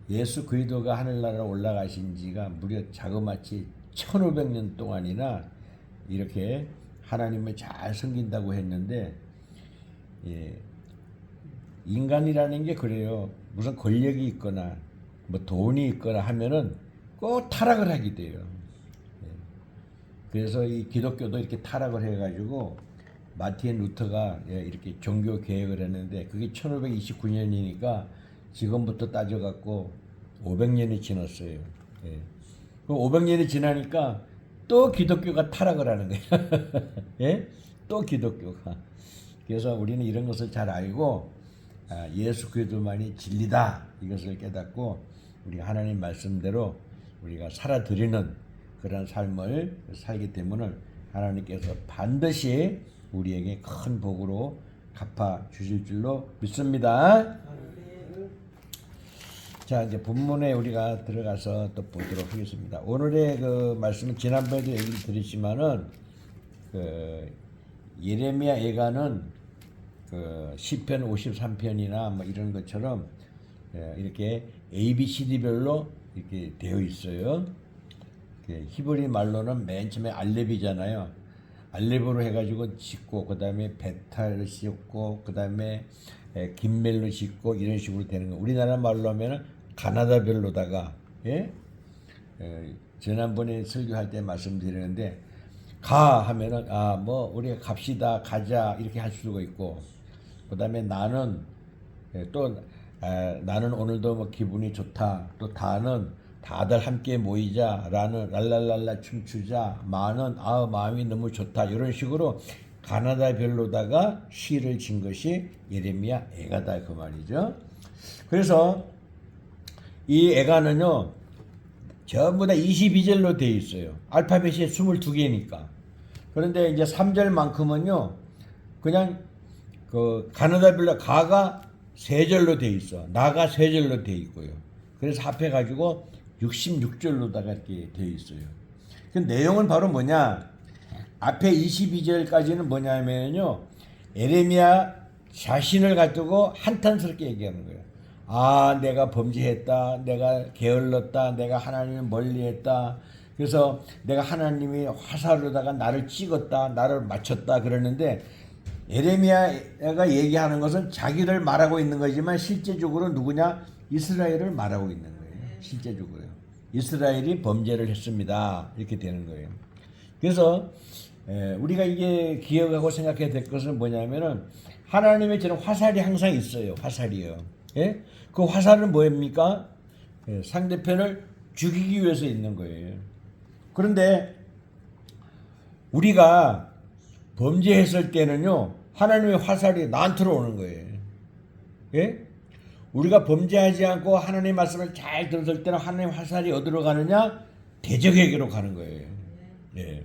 예수 그리스도가 하늘나라로 올라가신 지가 무려 자그마치 1500년 동안이나 이렇게 하나님을 잘 섬긴다고 했는데, 인간이라는 게 그래요. 무슨 권력이 있거나 뭐 돈이 있거나 하면은 꼭 타락을 하게 돼요. 그래서 이 기독교도 이렇게 타락을 해가지고 마틴 루터가 이렇게 종교 개혁을 했는데 그게 1529년이니까 지금부터 따져갖고 500년이 지났어요. 그 500년이 지나니까 또 기독교가 타락을 하는 거예요. 예? 또 기독교가. 그래서 우리는 이런 것을 잘 알고 예수 그리스도만이 진리다 이것을 깨닫고 우리 하나님 말씀대로 우리가 살아드리는 그런 삶을 살기 때문에 하나님께서 반드시 우리에게 큰 복으로 갚아 주실 줄로 믿습니다. 자, 이제 본문에 우리가 들어가서 또 보도록 하겠습니다. 오늘의 그 말씀은 지난번에도 얘기를 드렸지만은 그 예레미야 예가는 그 시편 53편이나 뭐 이런 것처럼 이렇게 ABCD별로 이렇게 되어 있어요. 히브리 말로는 맨 처음에 알렙이잖아요. 알렙으로 해가지고 짓고 그 다음에 베탈을 짓고 그 다음에 김멜로 짓고 이런 식으로 되는 거. 우리나라 말로 하면은 가나다별로다가 지난번에 설교할 때 말씀드렸는데 가 하면은 뭐 우리가 갑시다 가자 이렇게 할 수가 있고 그 다음에 나는 또 나는 오늘도 뭐 기분이 좋다 또 다는 다들 함께 모이자 라는 랄랄랄라 춤추자 마는 마음이 너무 좋다 이런 식으로 가나다별로다가 시를 진 것이 예레미야 애가다 그 말이죠. 그래서 이 애가는요 전부 다 22절로 되어 있어요. 알파벳이 22개니까. 그런데 이제 3절만큼은요 그냥 그 가나다별로 가가 3절로 되어 있어. 나가 3절로 되어 있고요. 그래서 합해가지고 66절로다가 이렇게 되어 있어요. 그 내용은 바로 뭐냐? 앞에 22절까지는 뭐냐면요. 예레미야 자신을 가지고 한탄스럽게 얘기하는 거예요. 내가 범죄했다. 내가 게을렀다. 내가 하나님을 멀리했다. 그래서 내가 하나님이 화살로다가 나를 찍었다. 나를 맞췄다. 그러는데 예레미야가 얘기하는 것은 자기를 말하고 있는 거지만 실제적으로 누구냐? 이스라엘을 말하고 있는 거예요. 실제적으로요. 이스라엘이 범죄를 했습니다. 이렇게 되는 거예요. 그래서 우리가 이게 기억하고 생각해야 될 것은 뭐냐면은 하나님의 저는 화살이 항상 있어요. 화살이요. 예? 그 화살은 뭐입니까? 상대편을 죽이기 위해서 있는 거예요. 그런데 우리가 범죄했을 때는요. 하나님의 화살이 나한테로 오는 거예요. 예? 우리가 범죄하지 않고 하나님의 말씀을 잘 들었을 때는 하나님의 화살이 어디로 가느냐? 대적에게로 가는 거예요. 예.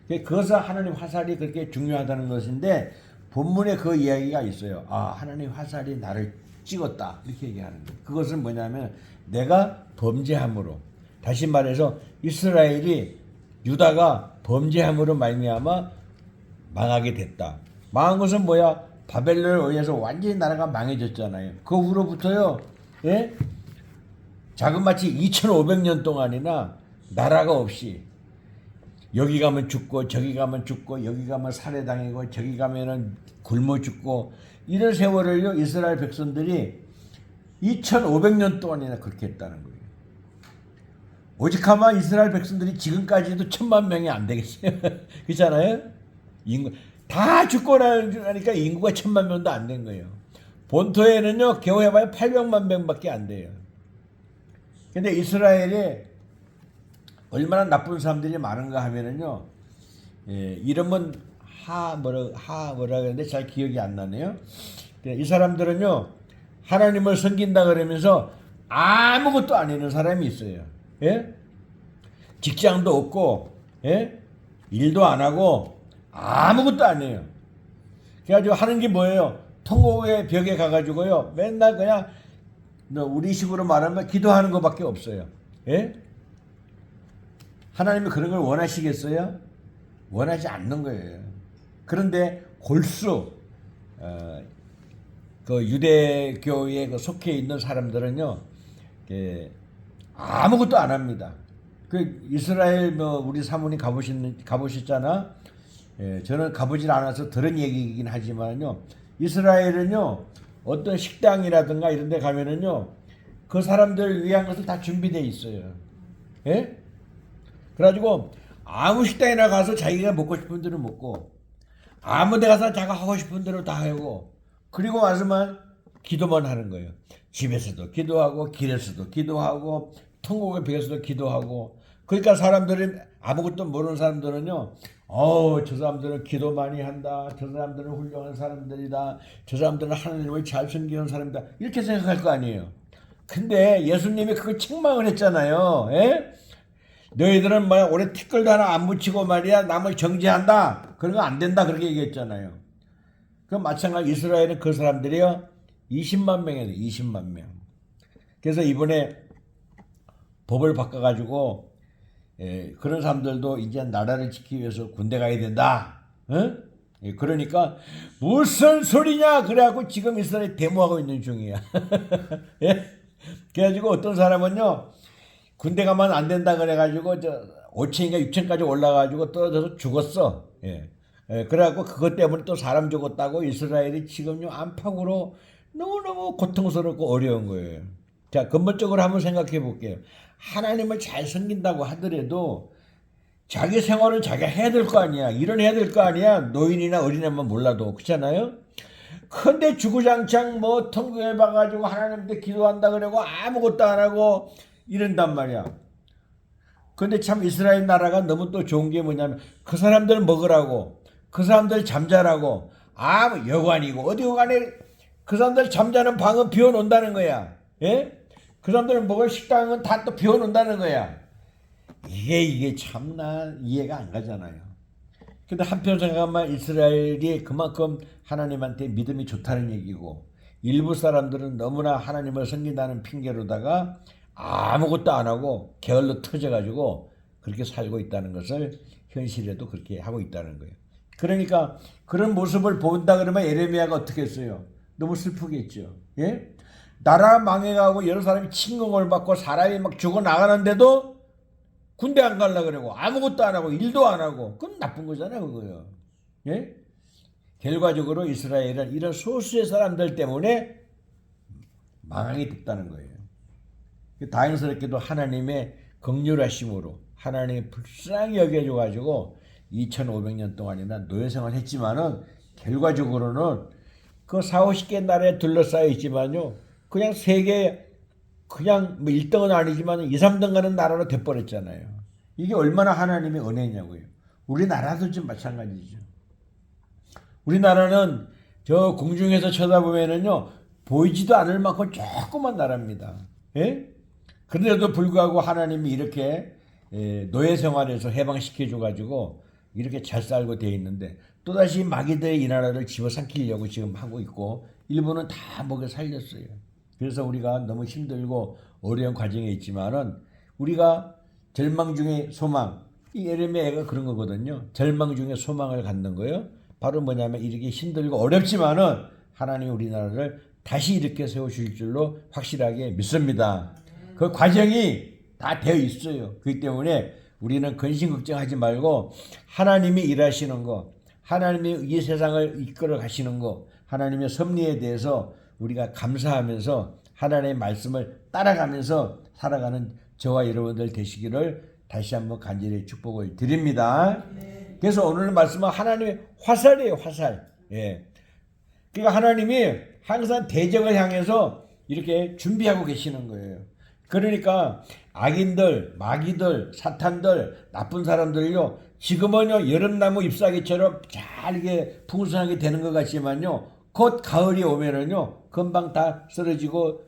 그것은 하나님의 화살이 그렇게 중요하다는 것인데 본문에 그 이야기가 있어요. 하나님의 화살이 나를 찍었다. 이렇게 얘기하는 거예요. 그것은 뭐냐면 내가 범죄함으로 다시 말해서 이스라엘이 유다가 범죄함으로 말미암아 망하게 됐다. 망한 것은 뭐야? 바벨론에 의해서 완전히 나라가 망해졌잖아요. 그 후로부터요, 예? 자그마치 2500년 동안이나 나라가 없이 여기 가면 죽고 저기 가면 죽고 여기 가면 살해당하고 저기 가면은 굶어 죽고 이런 세월을요 이스라엘 백성들이 2500년 동안이나 그렇게 했다는 거예요. 오직하면 이스라엘 백성들이 지금까지도 1000만 명이 안 되겠어요. 그렇잖아요? 인구 다 죽고 나니까 인구가 1000만 명도 안 된 거예요. 본토에는요 겨우 해봐야 800만 명밖에 안 돼요. 근데 이스라엘이 얼마나 나쁜 사람들이 많은가 하면은요, 이름은 뭐라 그랬는데 잘 기억이 안 나네요. 이 사람들은요, 하나님을 섬긴다 그러면서 아무것도 안 하는 사람이 있어요. 예? 직장도 없고, 예? 일도 안 하고, 아무것도 안 해요. 그래가지고 하는 게 뭐예요? 통곡의 벽에 가가지고요, 맨날 그냥, 우리 식으로 말하면 기도하는 것밖에 없어요. 예? 하나님이 그런 걸 원하시겠어요? 원하지 않는 거예요. 그런데 골수 그 유대교에 그 속해 있는 사람들은요, 아무것도 안 합니다. 그 이스라엘 우리 사모님 가보셨잖아. 저는 가보질 않아서 들은 얘기이긴 하지만요, 이스라엘은요 어떤 식당이라든가 이런 데 가면은요 그 사람들을 위한 것을 다 준비되어 있어요. 예? 그래가지고 아무 식당이나 가서 자기가 먹고 싶은 대로 먹고 아무 데 가서 자기가 하고 싶은 대로 다 하고 그리고 와서만 기도만 하는 거예요. 집에서도 기도하고 길에서도 기도하고 통곡의 벽에서도 기도하고. 그러니까 사람들이 아무것도 모르는 사람들은요, 저 사람들은 기도 많이 한다, 저 사람들은 훌륭한 사람들이다, 저 사람들은 하나님을 잘 섬기는 사람이다 이렇게 생각할 거 아니에요. 근데 예수님이 그걸 책망을 했잖아요. 예? 너희들은 뭐야 올해 티끌도 하나 안 붙이고 말이야 남을 정죄한다. 그런 거 안 된다 그렇게 얘기했잖아요. 그 마찬가지 이스라엘은 그 사람들이요 20만 명이에요. 20만 명. 그래서 이번에 법을 바꿔가지고 그런 사람들도 이제 나라를 지키기 위해서 군대 가야 된다. 응? 그러니까 무슨 소리냐 그래갖고 지금 이스라엘 데모하고 있는 중이야. 예? 그래가지고 어떤 사람은요 군대 가면 안 된다 그래가지고 저 5층인가 6층까지 올라가지고 떨어져서 죽었어. 예. 그래갖고 그것 때문에 또 사람 죽었다고 이스라엘이 지금요 안팎으로 너무너무 고통스럽고 어려운 거예요. 자 근본적으로 한번 생각해 볼게요. 하나님을 잘 섬긴다고 하더라도 자기 생활은 자기가 해야 될 거 아니야. 일은 해야 될 거 아니야. 노인이나 어린애만 몰라도 그렇잖아요. 근데 주구장창 뭐 통금해 봐가지고 하나님한테 기도한다 그러고 아무것도 안 하고 이런단 말이야. 근데 참 이스라엘 나라가 너무 또 좋은 게 뭐냐면 그 사람들 먹으라고 그 사람들 잠자라고 아무 여관이고 어디 여관에 그 사람들 잠자는 방은 비워놓는다는 거야. 예? 그 사람들 먹을 식당은 다 또 비워놓는다는 거야. 이게 참나 이해가 안 가잖아요. 근데 한편 생각하면 이스라엘이 그만큼 하나님한테 믿음이 좋다는 얘기고 일부 사람들은 너무나 하나님을 섬긴다는 핑계로다가 아무것도 안 하고 게을러 터져가지고 그렇게 살고 있다는 것을 현실에도 그렇게 하고 있다는 거예요. 그러니까 그런 모습을 본다 그러면 예레미야가 어떻게 했어요? 너무 슬프겠죠. 예? 나라 망해가고 여러 사람이 침공을 받고 사람이 막 죽어나가는데도 군대 안 가려고 그러고 아무것도 안 하고 일도 안 하고 그건 나쁜 거잖아요 그거요. 예? 결과적으로 이스라엘은 이런 소수의 사람들 때문에 망하게 됐다는 거예요. 다행스럽게도 하나님의 긍휼하심으로 하나님이 불쌍히 여겨줘가지고 2500년 동안이나 노예생활을 했지만은 결과적으로는 그 4, 50개 나라에 둘러싸여 있지만요 그냥 세계 그냥 뭐 1등은 아니지만 2, 3등 가는 나라로 돼버렸잖아요. 이게 얼마나 하나님의 은혜냐고요. 우리나라도 좀 마찬가지죠. 우리나라는 저 공중에서 쳐다보면은요 보이지도 않을 만큼 조그만 나라입니다. 예? 그런데도 불구하고 하나님이 이렇게 노예 생활에서 해방시켜줘가지고 이렇게 잘 살고 돼 있는데 또다시 마귀들의 이 나라를 집어삼키려고 지금 하고 있고 일부는 다 먹여 살렸어요. 그래서 우리가 너무 힘들고 어려운 과정에 있지만은 우리가 절망 중에 소망, 이 예레미야가 그런 거거든요. 절망 중에 소망을 갖는 거예요. 바로 뭐냐면 이렇게 힘들고 어렵지만은 하나님이 우리나라를 다시 일으켜 세우실 줄로 확실하게 믿습니다. 그 과정이 다 되어 있어요. 그렇기 때문에 우리는 근심 걱정하지 말고 하나님이 일하시는 거, 하나님이 이 세상을 이끌어 가시는 거, 하나님의 섭리에 대해서 우리가 감사하면서 하나님의 말씀을 따라가면서 살아가는 저와 여러분들 되시기를 다시 한번 간절히 축복을 드립니다. 그래서 오늘 말씀은 하나님의 화살이에요, 화살. 예. 그러니까 하나님이 항상 대적을 향해서 이렇게 준비하고 계시는 거예요. 그러니까 악인들, 마귀들, 사탄들, 나쁜 사람들요. 지금은요 여름나무 잎사귀처럼 잘 이게 풍성하게 되는 것 같지만요. 곧 가을이 오면은요 금방 다 쓰러지고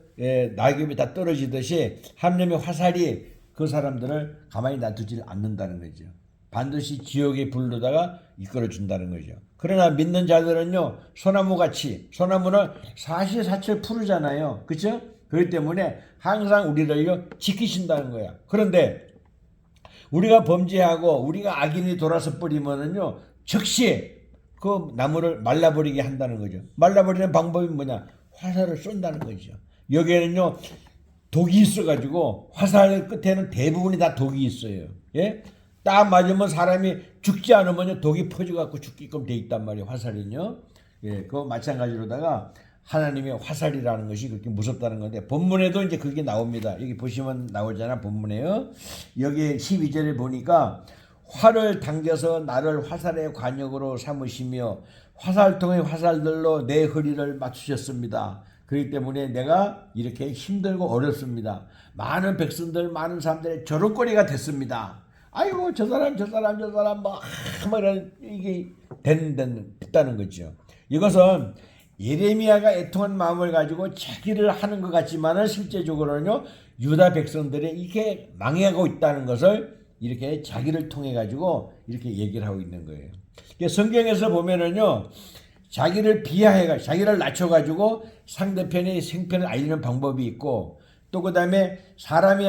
낙엽이 다 떨어지듯이 하나님의 화살이 그 사람들을 가만히 놔두지 않는다는 거죠. 반드시 지옥의 불로다가 이끌어 준다는 거죠. 그러나 믿는 자들은요 소나무같이 소나무는 사시사철 푸르잖아요. 그렇죠? 그렇기 때문에 항상 우리를요 지키신다는 거야. 그런데 우리가 범죄하고 우리가 악인이 돌아서 버리면은요 즉시 그 나무를 말라버리게 한다는 거죠. 말라버리는 방법이 뭐냐? 화살을 쏜다는 거죠. 여기에는요 독이 있어가지고 화살 끝에는 대부분이 다 독이 있어요. 예? 딱 맞으면 사람이 죽지 않으면 독이 퍼져갖고 죽게끔 돼 있단 말이에요. 화살은요. 예, 그거 마찬가지로다가 하나님의 화살이라는 것이 그렇게 무섭다는 건데 본문에도 이제 그게 나옵니다. 여기 보시면 나오잖아 본문에요. 여기 12절에 보니까 활을 당겨서 나를 화살의 관역으로 삼으시며 화살통의 화살들로 내 허리를 맞추셨습니다. 그렇기 때문에 내가 이렇게 힘들고 어렵습니다. 많은 백성들 많은 사람들의 조롱거리가 됐습니다. 아이고 저 사람 뭐 이런 이게 됐다는 거죠. 이것은 예레미야가 애통한 마음을 가지고 자기를 하는 것 같지만은 실제적으로는요 유다 백성들이 이렇게 망해가고 있다는 것을 이렇게 자기를 통해 가지고 이렇게 얘기를 하고 있는 거예요. 성경에서 보면은요, 자기를 비하해가, 자기를 낮춰가지고 상대편의 생편을 알리는 방법이 있고, 또 그 다음에 사람이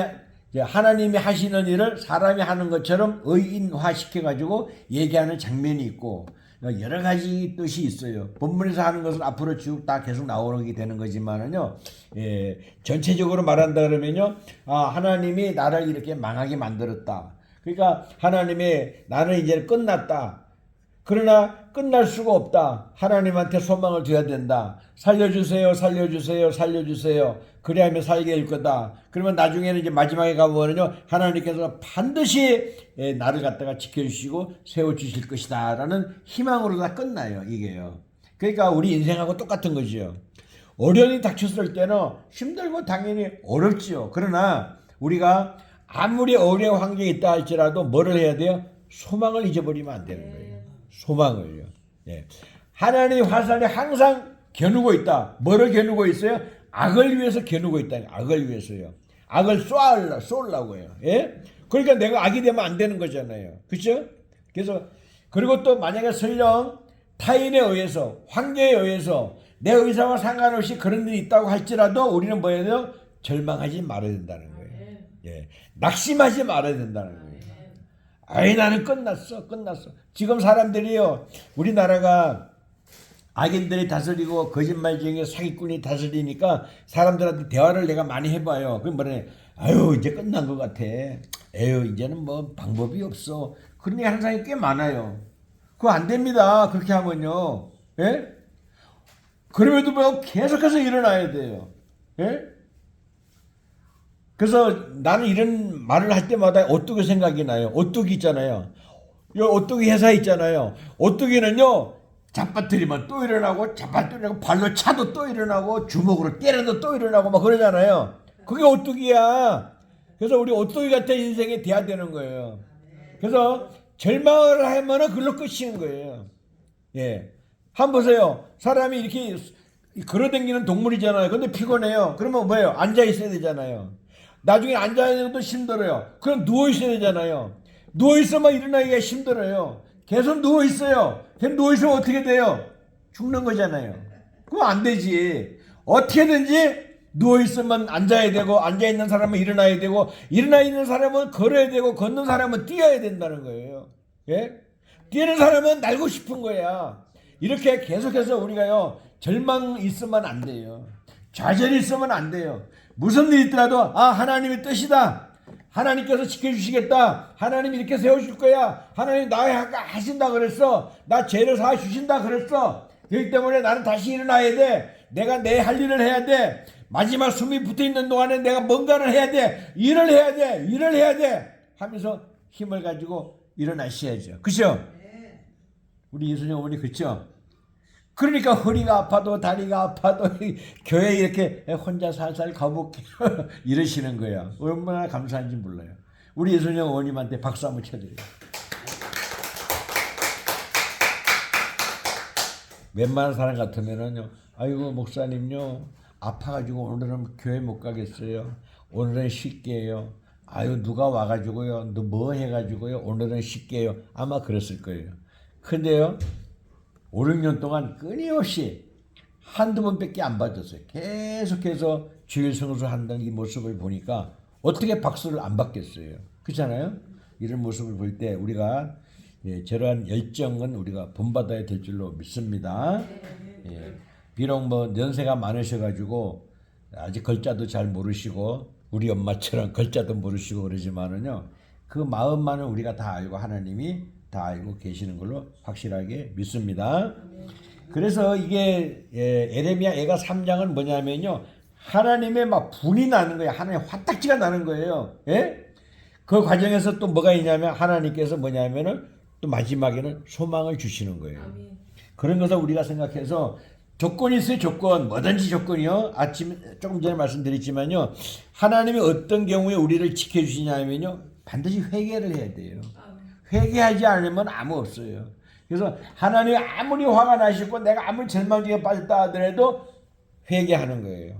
하나님이 하시는 일을 사람이 하는 것처럼 의인화 시켜가지고 얘기하는 장면이 있고, 여러 가지 뜻이 있어요. 본문에서 하는 것은 앞으로 쭉 다 계속 나오게 되는 거지만은요, 전체적으로 말한다 그러면요, 하나님이 나를 이렇게 망하게 만들었다. 그러니까 하나님이 나는 이제 끝났다. 그러나 끝날 수가 없다. 하나님한테 소망을 둬야 된다. 살려주세요, 살려주세요, 살려주세요. 그래야 하면 살게 될 거다. 그러면 나중에는 이제 마지막에 가보면요, 하나님께서 반드시 나를 갖다가 지켜주시고 세워주실 것이다. 라는 희망으로 다 끝나요, 이게요. 그러니까 우리 인생하고 똑같은 거죠. 어려움이 닥쳤을 때는 힘들고 당연히 어렵지요. 그러나 우리가 아무리 어려운 환경이 있다 할지라도 뭐를 해야 돼요? 소망을 잊어버리면 안 되는 거예요. 소망을요. 예. 하나님의 화살이 항상 겨누고 있다. 뭐를 겨누고 있어요? 악을 위해서 겨누고 있다. 악을 위해서요. 악을 쏘려고 해요. 예? 그러니까 내가 악이 되면 안 되는 거잖아요. 그렇죠? 그래서 그리고 또 만약에 설령 타인에 의해서, 환경에 의해서 내 의사와 상관없이 그런 일이 있다고 할지라도 우리는 뭐 해야 돼요? 절망하지 말아야 된다는 거예요. 예. 낙심하지 말아야 된다는 거예요. 아이, 나는 끝났어. 지금 사람들이요, 우리나라가 악인들이 다스리고 거짓말쟁이 사기꾼이 다스리니까 사람들한테 대화를 내가 많이 해봐요. 그럼 뭐래? 아유, 이제 끝난 것 같아. 에휴, 이제는 뭐 방법이 없어. 그런 얘기 하는 사람이 꽤 많아요. 그거 안 됩니다. 그렇게 하면요. 예? 그럼에도 뭐 계속해서 일어나야 돼요. 예? 그래서 나는 이런 말을 할 때마다 오뚜기 생각이 나요. 오뚜기 있잖아요. 이 오뚜기 회사 있잖아요. 오뚜기는요, 잡아뜨리면 또 일어나고, 잡아뜨리고, 발로 차도 또 일어나고, 주먹으로 때려도 또 일어나고, 막 그러잖아요. 그게 오뚜기야. 그래서 우리 오뚜기 같은 인생이 돼야 되는 거예요. 그래서 절망을 하면은 그걸로 끝이는 거예요. 예. 한번 보세요. 사람이 이렇게 걸어다니는 동물이잖아요. 근데 피곤해요. 그러면 뭐예요? 앉아 있어야 되잖아요. 나중에 앉아있는 것도 힘들어요. 그럼 누워있어야 되잖아요. 누워있으면 일어나기가 힘들어요. 계속 누워있어요. 계속 누워있으면 어떻게 돼요? 죽는 거잖아요. 그거 안 되지. 어떻게든지 누워있으면 앉아야 되고, 앉아있는 사람은 일어나야 되고, 일어나 있는 사람은 걸어야 되고, 걷는 사람은 뛰어야 된다는 거예요. 예? 뛰는 사람은 날고 싶은 거야. 이렇게 계속해서 우리가요, 절망 있으면 안 돼요. 좌절이 있으면 안 돼요. 무슨 일이 있더라도 하나님의 뜻이다. 하나님께서 지켜주시겠다. 하나님 이렇게 세워줄 거야. 하나님 나의 하신다 그랬어. 나 죄를 사해 주신다 그랬어. 그렇기 때문에 나는 다시 일어나야 돼. 내가 내 할 일을 해야 돼. 마지막 숨이 붙어있는 동안에 내가 뭔가를 해야 돼. 일을 해야 돼 하면서 힘을 가지고 일어나셔야죠. 그죠? 우리 예수님 어머니 그죠? 그러니까 허리가 아파도 다리가 아파도 교회 이렇게 혼자 살살 가볼게 이러시는 거야. 얼마나 감사한지 몰라요. 우리 예수님 어머님한테 박수 한번 쳐드려요. 웬만한 사람 같으면은요, 아이고 목사님요, 아파가지고 오늘은 교회 못 가겠어요. 오늘은 쉴게요. 아유 누가 와가지고요, 너 뭐 해가지고요, 오늘은 쉴게요. 아마 그랬을 거예요. 근데요, 5, 6년 동안 끊임없이 한두 번밖에 안 받았어요. 계속해서 주일 성수한다는 이 모습을 보니까 어떻게 박수를 안 받겠어요. 그렇잖아요. 이런 모습을 볼 때 우리가 저러한 열정은 우리가 본받아야 될 줄로 믿습니다. 비록 뭐 연세가 많으셔가지고 아직 글자도 잘 모르시고 우리 엄마처럼 글자도 모르시고 그러지만은요, 그 마음만은 우리가 다 알고 하나님이 다 알고 계시는 걸로 확실하게 믿습니다. 그래서 이게 에레미야 애가 3장은 뭐냐면요, 하나님의 막 분이 나는 거예요. 하나님 화딱지가 나는 거예요. 예? 그 과정에서 또 뭐가 있냐면 하나님께서 뭐냐면은 또 마지막에는 소망을 주시는 거예요. 그런 것을 우리가 생각해서 조건이 있어요. 조건. 뭐든지 조건이요. 아침 조금 전에 말씀드렸지만요, 하나님이 어떤 경우에 우리를 지켜주시냐면요, 반드시 회개를 해야 돼요. 회개하지 않으면 아무 없어요. 그래서 하나님이 아무리 화가 나시고 내가 아무리 절망중에 빠졌다 하더라도 회개하는 거예요.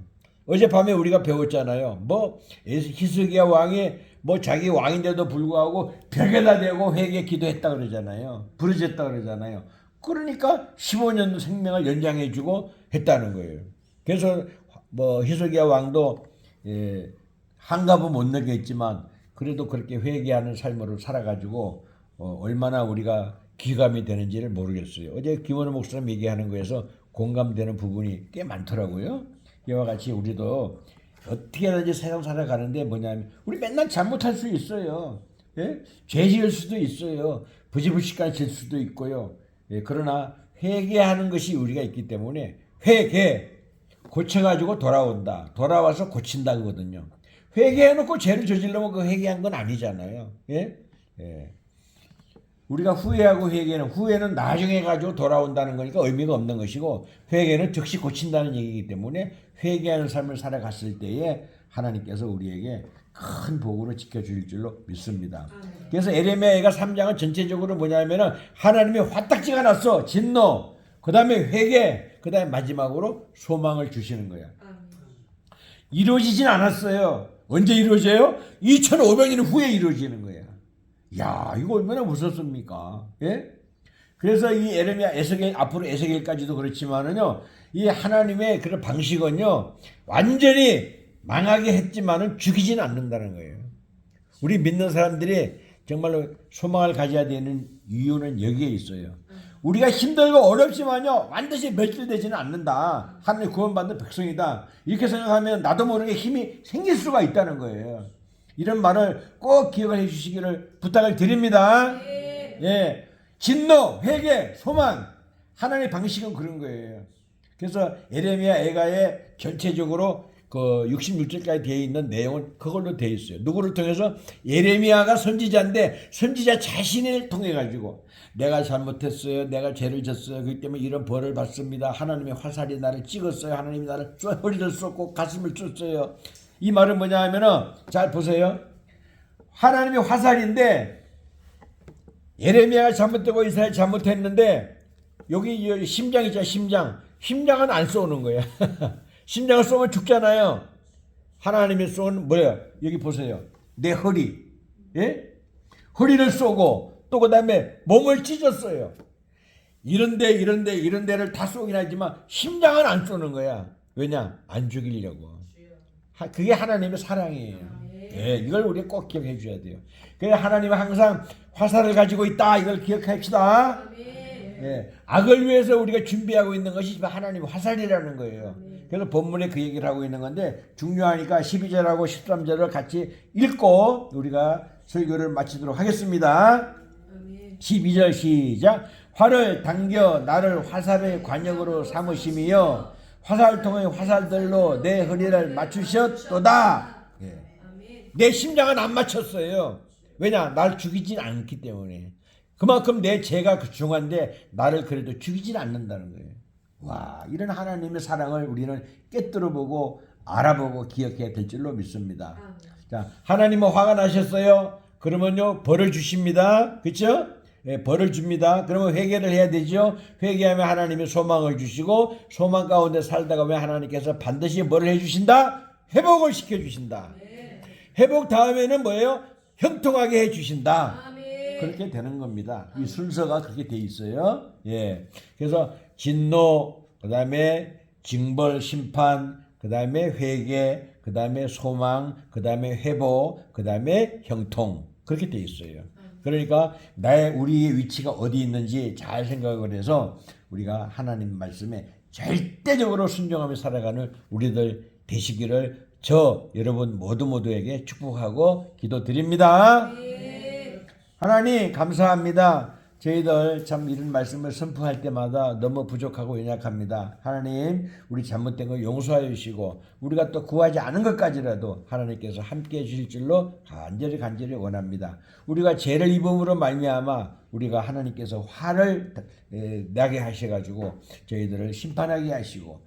어젯밤에 우리가 배웠잖아요. 뭐 히스기야 왕이 뭐 자기 왕인데도 불구하고 벽에다 대고 회개 기도했다 그러잖아요. 부르짖었다 그러잖아요. 그러니까 15년 생명을 연장해주고 했다는 거예요. 그래서 뭐 히스기야 왕도 한갑은 못 내겠지만 그래도 그렇게 회개하는 삶으로 살아가지고 얼마나 우리가 기감이 되는지를 모르겠어요. 어제 김원호 목사님 얘기하는 거에서 공감되는 부분이 꽤 많더라고요. 이와 같이 우리도 어떻게든지 세상 살아가는데 뭐냐면 우리 맨날 잘못할 수 있어요. 예? 죄 지을 수도 있어요. 부지불식간 질 수도 있고요. 예, 그러나 회개하는 것이 우리가 있기 때문에 회개 고쳐가지고 돌아온다. 돌아와서 고친다 그거든요. 회개해놓고 죄를 저질러면 그 회개한 건 아니잖아요. 예? 예. 우리가 후회하고 회개는 후회는 나중에 가지고 돌아온다는 거니까 의미가 없는 것이고 회개는 즉시 고친다는 얘기이기 때문에 회개하는 삶을 살아갔을 때에 하나님께서 우리에게 큰 복으로 지켜줄 줄로 믿습니다. 그래서 에레미야가 3장은 전체적으로 뭐냐면은 하나님의 화딱지가 났어. 진노. 그 다음에 회개. 그 다음에 마지막으로 소망을 주시는 거야. 이루어지진 않았어요. 언제 이루어져요? 2500년 후에 이루어지는 거야. 야, 이거 얼마나 무섭습니까? 예? 그래서 이 에레미야, 에스겔, 앞으로 에스겔까지도 그렇지만은요, 이 하나님의 그런 방식은요, 완전히 망하게 했지만은 죽이진 않는다는 거예요. 우리 믿는 사람들이 정말로 소망을 가져야 되는 이유는 여기에 있어요. 우리가 힘들고 어렵지만요, 반드시 멸절되지는 않는다. 하나님 구원받는 백성이다. 이렇게 생각하면 나도 모르게 힘이 생길 수가 있다는 거예요. 이런 말을 꼭 기억을 해 주시기를 부탁을 드립니다. 예. 진노, 회개, 소망. 하나님의 방식은 그런 거예요. 그래서 에레미야 애가에 전체적으로 그 66절까지 되어 있는 내용은 그걸로 되어 있어요. 누구를 통해서? 예레미야가 선지자인데 선지자 자신을 통해 가지고 내가 잘못했어요. 내가 죄를 졌어요. 그렇기 때문에 이런 벌을 받습니다. 하나님의 화살이 나를 찍었어요. 하나님이 나를 허리를 쏟고 가슴을 쫓어요. 이 말은 뭐냐 하면은 잘 보세요. 하나님의 화살인데 예레미야가 잘못되고 이스라엘 잘못했는데 여기 심장 있잖아. 심장은 안 쏘는 거야. 심장을 쏘면 죽잖아요. 하나님이 쏘는 뭐야? 여기 보세요. 내 허리. 예? 허리를 쏘고 또 그다음에 몸을 찢었어요. 이런 데를 다 쏘긴 하지만 심장은 안 쏘는 거야. 왜냐? 안 죽이려고. 그게 하나님의 사랑이에요. 예, 이걸 우리가 꼭 기억해 줘야 돼요. 그래서 하나님은 항상 화살을 가지고 있다. 이걸 기억합시다. 예, 악을 위해서 우리가 준비하고 있는 것이 하나님의 화살이라는 거예요. 그래서 본문에 그 얘기를 하고 있는 건데 중요하니까 12절하고 13절을 같이 읽고 우리가 설교를 마치도록 하겠습니다. 12절 시작. 활을 당겨 나를 화살의 관역으로 삼으심이여 화살통의 화살들로 내 허리를 맞추셨도다. 예. 내 심장은 안 맞췄어요. 왜냐? 날 죽이진 않기 때문에. 그만큼 내 죄가 중한데 나를 그래도 죽이진 않는다는 거예요. 와, 이런 하나님의 사랑을 우리는 깨뜨려 보고 알아보고 기억해야 될 줄로 믿습니다. 자, 하나님은 화가 나셨어요. 그러면요 벌을 주십니다. 그렇죠? 예, 벌을 줍니다. 그러면 회개를 해야 되죠. 회개하면 하나님이 소망을 주시고 소망 가운데 살다가 왜 하나님께서 반드시 뭐를 해주신다? 회복을 시켜주신다. 회복 다음에는 뭐예요? 형통하게 해주신다. 그렇게 되는 겁니다. 이 순서가 그렇게 돼 있어요. 예, 그래서 진노, 그 다음에 징벌, 심판, 그 다음에 회개, 그 다음에 소망, 그 다음에 회복, 그 다음에 형통. 그렇게 돼 있어요. 그러니까 우리의 위치가 어디 있는지 잘 생각을 해서 우리가 하나님 말씀에 절대적으로 순종하며 살아가는 우리들 되시기를 저 여러분 모두에게 축복하고 기도드립니다. 하나님 감사합니다. 저희들 참 이런 말씀을 선포할 때마다 너무 부족하고 연약합니다. 하나님 우리 잘못된 거 용서하여 주시고 우리가 또 구하지 않은 것까지라도 하나님께서 함께해 주실 줄로 간절히 원합니다. 우리가 죄를 입음으로 말미암아 우리가 하나님께서 화를 나게 하셔가지고 저희들을 심판하게 하시고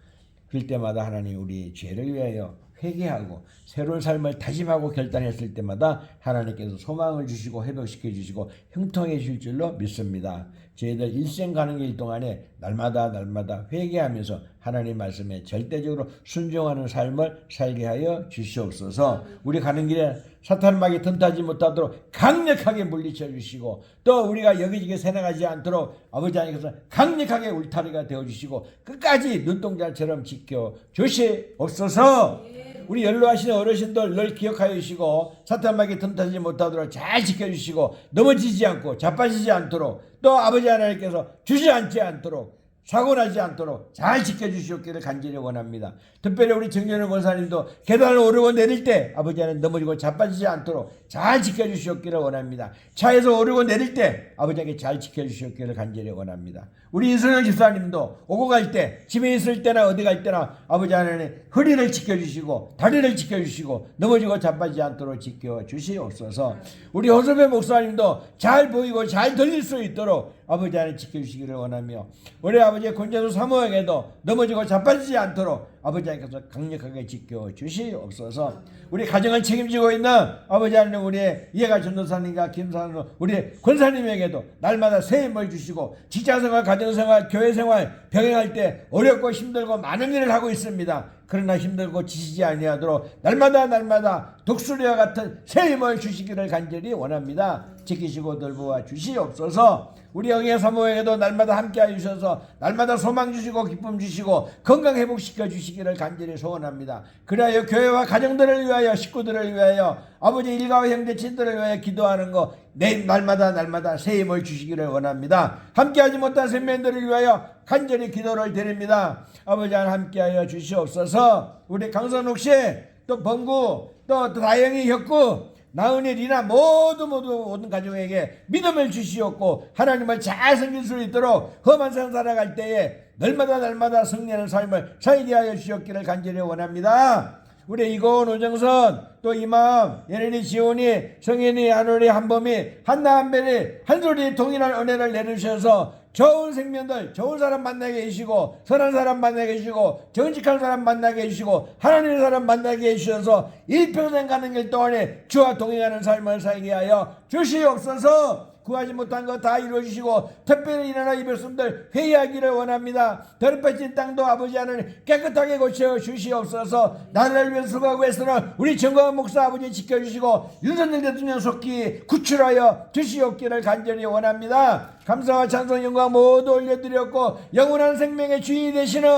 그럴 때마다 하나님 우리 죄를 위하여 회개하고 새로운 삶을 다짐하고 결단했을 때마다 하나님께서 소망을 주시고 회복시켜 주시고 형통해 주실 줄로 믿습니다. 저희들 일생 가는 길 동안에 날마다 회개하면서 하나님 말씀에 절대적으로 순종하는 삶을 살게 하여 주시옵소서. 우리 가는 길에 사탄막이 틈타지 못하도록 강력하게 물리쳐 주시고, 또 우리가 여기저기 새나가지 않도록 아버지 하나님께서 강력하게 울타리가 되어 주시고 끝까지 눈동자처럼 지켜 주시옵소서. 우리 연로하신 어르신들 늘 기억하여 주시고 사탄막이 틈타지 못하도록 잘 지켜주시고 넘어지지 않고 자빠지지 않도록, 또 아버지 하나님께서 주저앉지 않도록 사고나지 않도록 잘 지켜주시옵기를 간절히 원합니다. 특별히 우리 정연호 권사님도 계단을 오르고 내릴 때 아버지 하나님 넘어지고 자빠지지 않도록 잘 지켜주시옵기를 원합니다. 차에서 오르고 내릴 때 아버지에게 잘 지켜주시옵기를 간절히 원합니다. 우리 이순영 집사님도 오고 갈 때, 집에 있을 때나 어디 갈 때나 아버지 하나님 허리를 지켜주시고 다리를 지켜주시고 넘어지고 자빠지지 않도록 지켜주시옵소서. 우리 호섭의 목사님도 잘 보이고 잘 들릴 수 있도록 아버지 하나님 지켜주시기를 원하며, 우리 아버지 권재수 사모에게도 넘어지고 자빠지지 않도록 아버지 하나님께서 강력하게 지켜주시옵소서. 우리 가정을 책임지고 있는 아버지 하나님, 우리의 이해가 전도사님과 김사님, 우리 권사님에게도 날마다 새 힘을 주시고, 직장생활, 가정생활, 교회생활 병행할 때 어렵고 힘들고 많은 일을 하고 있습니다. 그러나 힘들고 지치지 아니하도록 날마다 독수리와 같은 새 힘을 주시기를 간절히 원합니다. 지키시고 돌보아 주시옵소서. 우리 영예 사모에게도 날마다 함께하여 주셔서 날마다 소망 주시고 기쁨 주시고 건강 회복시켜 주시기를 간절히 소원합니다. 그리하여 교회와 가정들을 위하여, 식구들을 위하여, 아버지 일가와 형제 친들을 위하여 기도하는 거 날마다 새 힘을 주시기를 원합니다. 함께하지 못한 생명들을 위하여 간절히 기도를 드립니다. 아버지 하나님 함께하여 주시옵소서. 우리 강선욱 씨, 또 범구, 또 다영이, 혁구, 나은이, 리나 모든 가정에게 믿음을 주시옵고 하나님을 잘 섬길 수 있도록 험한 삶 살아갈 때에 날마다 승리하는 삶을 살게 하여 주시옵기를 간절히 원합니다. 우리 이고은, 오정선, 또 이마음, 예린이, 지훈이, 성현이, 한올이, 한범이, 한나, 한별이 한솔이 동일한 은혜를 내주셔서 좋은 생명들, 좋은 사람 만나게 해주시고, 선한 사람 만나게 해주시고, 정직한 사람 만나게 해주시고, 하나님의 사람 만나게 해주셔서 일평생 가는 길 동안에 주와 동행하는 삶을 살게 하여 주시옵소서. 구하지 못한 거 다 이루어주시고, 특별히 이 나라 이 백성들 회개하기를 원합니다. 더럽혀진 땅도 아버지 하나님 깨끗하게 고쳐 주시옵소서. 나라를 위해 수고하고 애쓰는 우리 정광훈 목사 아버지 지켜주시고, 윤석열 대통령 속기 구출하여 주시옵기를 간절히 원합니다. 감사와 찬송 영광 모두 올려드렸고, 영원한 생명의 주인이 되시는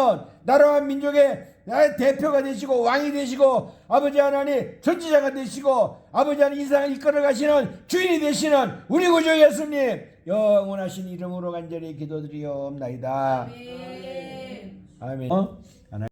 나라와 민족의 대표가 되시고 왕이 되시고 아버지 하나님 선지자가 되시고 아버지 하나님 이 세상을 이끌어 가시는 주인이 되시는 우리 구주 예수님 영원하신 이름으로 간절히 기도드리옵나이다. 아멘. 아멘.